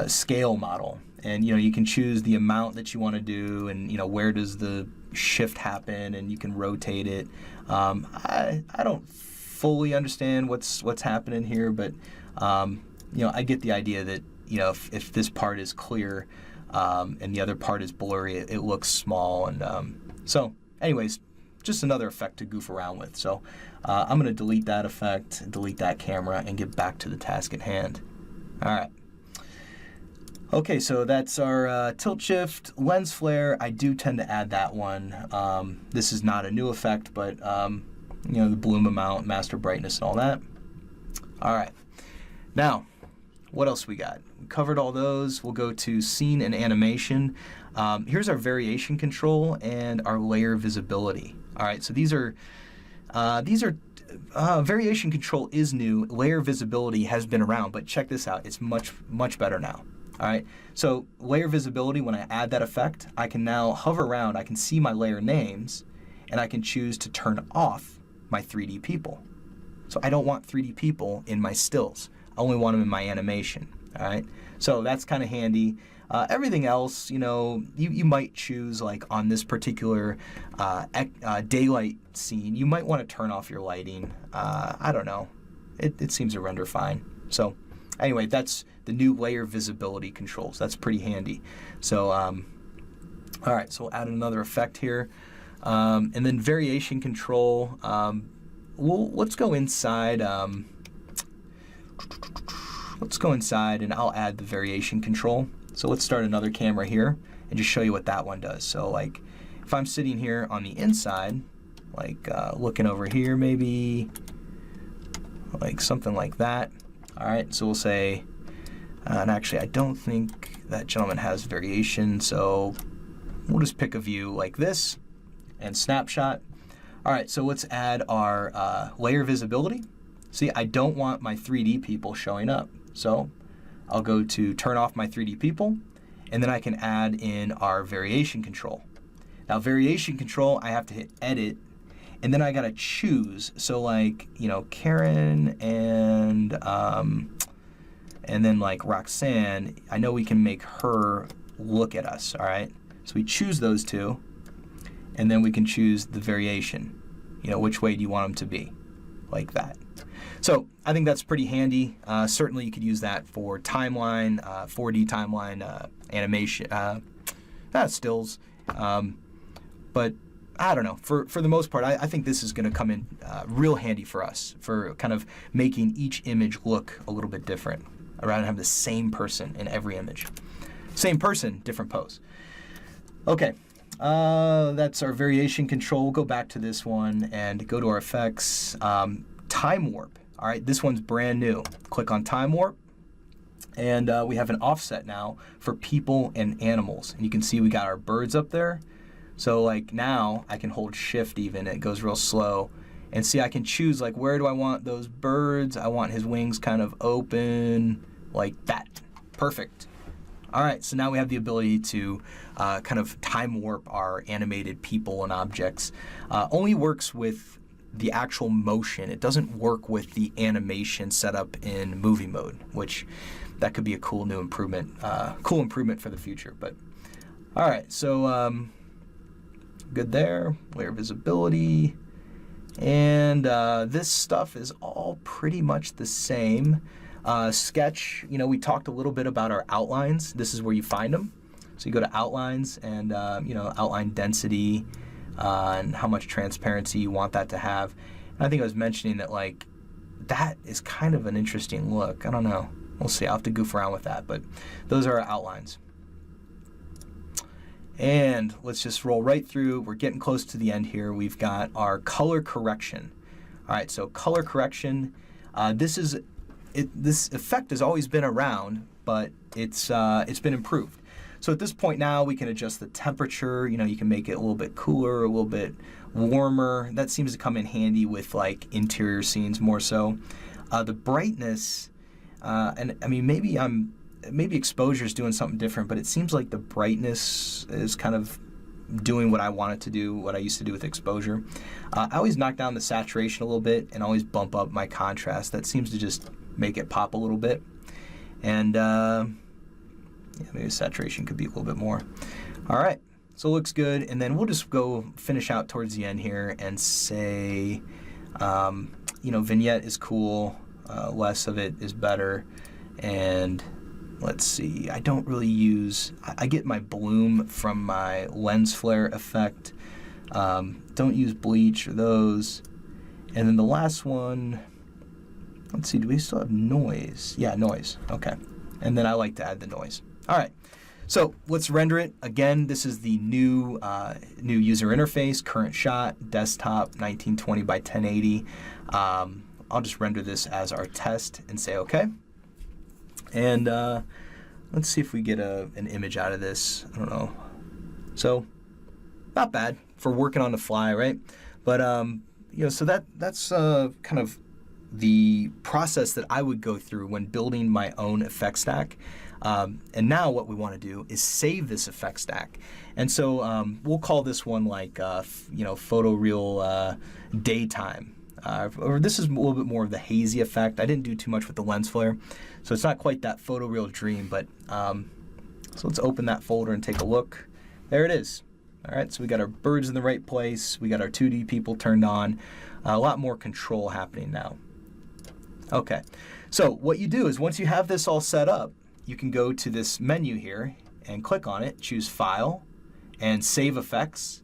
scale model. And you can choose the amount that you want to do, and where does the shift happen, and you can rotate it. I don't fully understand what's happening here, but I get the idea that if this part is clear and the other part is blurry, it looks small. And so anyways, just another effect to goof around with. So I'm going to delete that effect, delete that camera, and get back to the task at hand. All right. Okay, so that's our tilt shift, lens flare. I do tend to add that one. This is not a new effect, but the bloom amount, master brightness, and all that. All right. Now, what else we got? We covered all those. We'll go to scene and animation. Here's our variation control and our layer visibility. All right, so these are variation control is new. Layer visibility has been around, but check this out. It's much better now. All right, so layer visibility, when I add that effect, I can now hover around, I can see my layer names, and I can choose to turn off my 3D people. So I don't want 3D people in my stills. I only want them in my animation. All right, so that's kind of handy. Everything else, you might choose, like on this particular daylight scene, you might want to turn off your lighting. I don't know. It seems to render fine. So anyway, that's the new layer visibility controls. That's pretty handy. So all right, so we'll add another effect here. And then variation control, let's go inside. Let's go inside and I'll add the variation control. So let's start another camera here and just show you what that one does. So like if I'm sitting here on the inside, like looking over here maybe, like something like that. All right, so we'll say, and actually I don't think that gentleman has variation, so we'll just pick a view like this and snapshot. All right, so let's add our layer visibility. See, I don't want my 3D people showing up. So I'll go to turn off my 3D people, and then I can add in our variation control. Now variation control, I have to hit edit, and then I gotta choose. So like, Karen and then like Roxanne, I know we can make her look at us, all right? So we choose those two, and then we can choose the variation. Which way do you want them to be? Like that. So I think that's pretty handy. Certainly you could use that for timeline, 4D timeline, animation, stills. But I don't know. For the most part, I think this is going to come in real handy for us for kind of making each image look a little bit different, rather than have the same person in every image. Same person, different pose. Okay. That's our variation control. We'll go back to this one and go to our effects. Time warp. All right, this one's brand new. Click on time warp, and we have an offset now for people and animals. And you can see we got our birds up there. So like now I can hold shift even. It goes real slow. And see, I can choose like where do I want those birds. I want his wings kind of open like that. Perfect. All right, so now we have the ability to kind of time warp our animated people and objects. Only works with the actual motion. It doesn't work with the animation setup in movie mode, which that could be a cool new improvement, for the future. But all right, so good there. Layer visibility, and this stuff is all pretty much the same. Sketch, we talked a little bit about our outlines. This is where you find them. So you go to outlines and outline density and how much transparency you want that to have. And I think I was mentioning that like that is kind of an interesting look. I don't know. We'll see. I'll have to goof around with that. But those are our outlines. And let's just roll right through. We're getting close to the end here. We've got our color correction. All right, so color correction. This effect has always been around, but it's been improved. So at this point now, we can adjust the temperature. You can make it a little bit cooler, a little bit warmer. That seems to come in handy with like interior scenes more so. The brightness, and I mean maybe exposure is doing something different, but it seems like the brightness is kind of doing what I want it to do, what I used to do with exposure. I always knock down the saturation a little bit and always bump up my contrast. That seems to just make it pop a little bit. And yeah, maybe saturation could be a little bit more. All right, so it looks good. And then we'll just go finish out towards the end here and say, you know, vignette is cool, less of it is better. And let's see, I don't really use, I get my bloom from my lens flare effect. Don't use bleach or those. And then the last one, let's see, do we still have noise? Yeah, noise, okay. And then I like to add the noise. All right, so let's render it. Again, this is the new user interface, current shot, desktop, 1920 by 1080. I'll just render this as our test and say okay. And let's see if we get an image out of this. I don't know. So, not bad for working on the fly, right? But you know, so that's kind of the process that I would go through when building my own effect stack. And now what we want to do is save this effect stack. And so we'll call this one like you know, photoreal daytime. Or this is a little bit more of the hazy effect. I didn't do too much with the lens flare, so it's not quite that photoreal dream, but so let's open that folder and take a look. There it is. All right, so we got our birds in the right place. We got our 2D people turned on. A lot more control happening now. Okay, so what you do is once you have this all set up, you can go to this menu here and click on it, choose File, and Save Effects.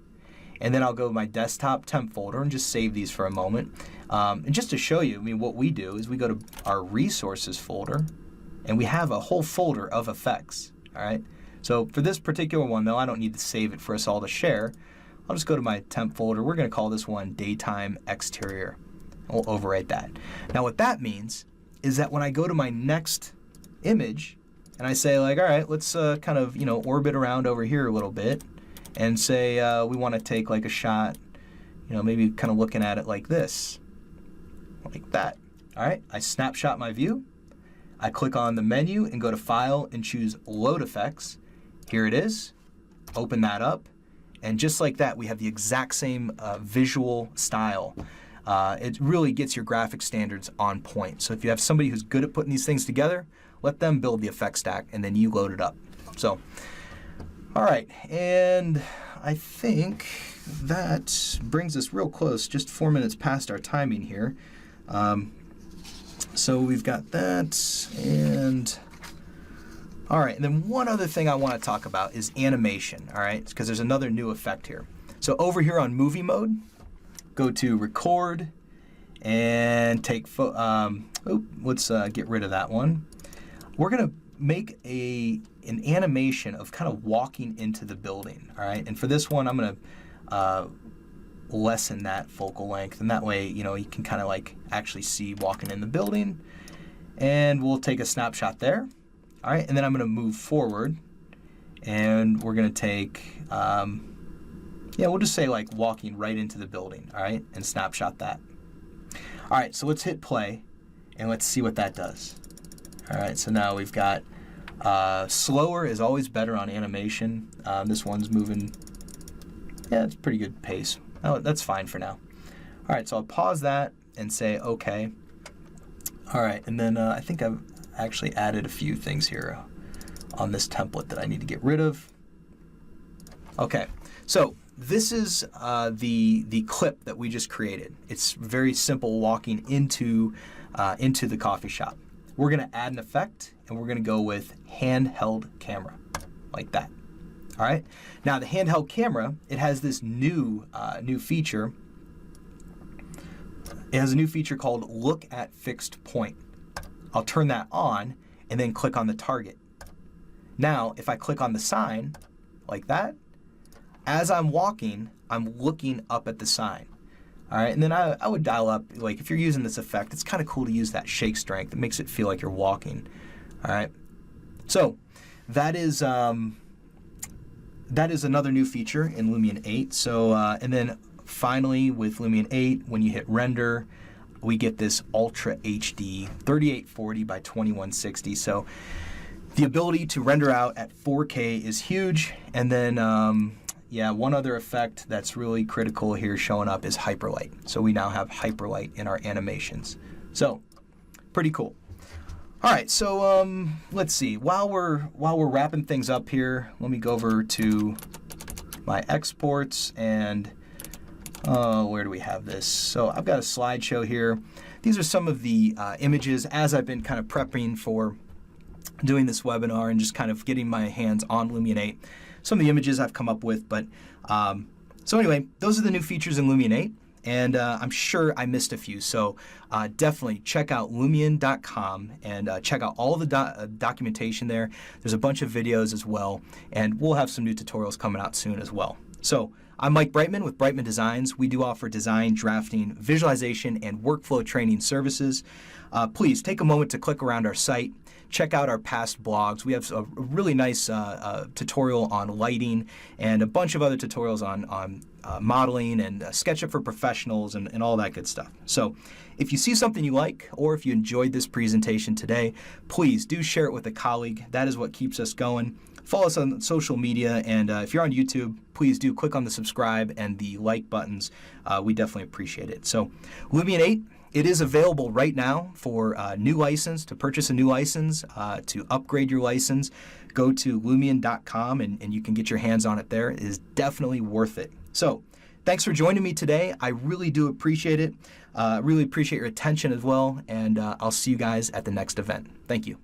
And then I'll go to my desktop temp folder and just save these for a moment. And just to show you, I mean, what we do is we go to our resources folder and we have a whole folder of effects, all right? So for this particular one though, I don't need to save it for us all to share. I'll just go to my temp folder. We're gonna call this one Daytime Exterior. And we'll overwrite that. Now what that means is that when I go to my next image and I say like, all right, let's kind of, you know, orbit around over here a little bit, and say we want to take like a shot, you know, maybe kind of looking at it like this, like that. All right, I snapshot my view. I click on the menu and go to File and choose Load Effects. Here it is. Open that up. And just like that, we have the exact same visual style. It really gets your graphic standards on point. So if you have somebody who's good at putting these things together, let them build the effect stack and then you load it up. So. All right, and I think that brings us real close, just 4 minutes past our timing here. So we've got that, and all right, and then one other thing I want to talk about is animation, all right, because there's another new effect here. So over here on movie mode, go to record and take, let's get rid of that one. We're gonna make an animation of kind of walking into the building, all right? And for this one, I'm gonna lessen that focal length, and that way, you know, you can kind of like actually see walking in the building. And we'll take a snapshot there, all right? And then I'm gonna move forward, and we're gonna take, yeah, we'll just say like walking right into the building, all right? And snapshot that. All right, so let's hit play, and let's see what that does. All right, so now we've got slower is always better on animation. This one's moving, yeah, it's pretty good pace. Oh, that's fine for now. All right, so I'll pause that and say okay. All right, and then I think I've actually added a few things here on this template that I need to get rid of. Okay, so this is the clip that we just created. It's very simple walking into the coffee shop. We're gonna add an effect, and we're gonna go with handheld camera, like that. All right. Now the handheld camera, it has this new feature. It has a new feature called Look at Fixed Point. I'll turn that on, and then click on the target. Now, if I click on the sign, like that, as I'm walking, I'm looking up at the sign. All right, and then I would dial up, like if you're using this effect, it's kind of cool to use that shake strength. It makes it feel like you're walking. All right, so that is another new feature in Lumion 8. So and then finally with Lumion 8, when you hit render, we get this Ultra HD 3840 by 2160. So the ability to render out at 4K is huge. And then, one other effect that's really critical here showing up is hyperlight. So we now have hyperlight in our animations. So pretty cool. All right, so let's see. While we're wrapping things up here, let me go over to my exports and where do we have this? So I've got a slideshow here. These are some of the images as I've been kind of prepping for doing this webinar and just kind of getting my hands on Lumion 8. Some of the images I've come up with, but so anyway, those are the new features in Lumion 8, and I'm sure I missed a few. So definitely check out Lumion.com and check out all the documentation there. There's a bunch of videos as well, and we'll have some new tutorials coming out soon as well. So I'm Mike Brightman with Brightman Designs. We do offer design, drafting, visualization, and workflow training services. Please take a moment to click around our site. Check out our past blogs. We have a really nice tutorial on lighting and a bunch of other tutorials on modeling and SketchUp for professionals and all that good stuff. So if you see something you like or if you enjoyed this presentation today, please do share it with a colleague. That is what keeps us going. Follow us on social media, and if you're on YouTube, please do click on the subscribe and the like buttons. We definitely appreciate it. So Lumion 8, it is available right now for new license, to purchase a new license, to upgrade your license. Go to Lumion.com and you can get your hands on it there. It is definitely worth it. So thanks for joining me today. I really do appreciate it. Really appreciate your attention as well, and I'll see you guys at the next event. Thank you.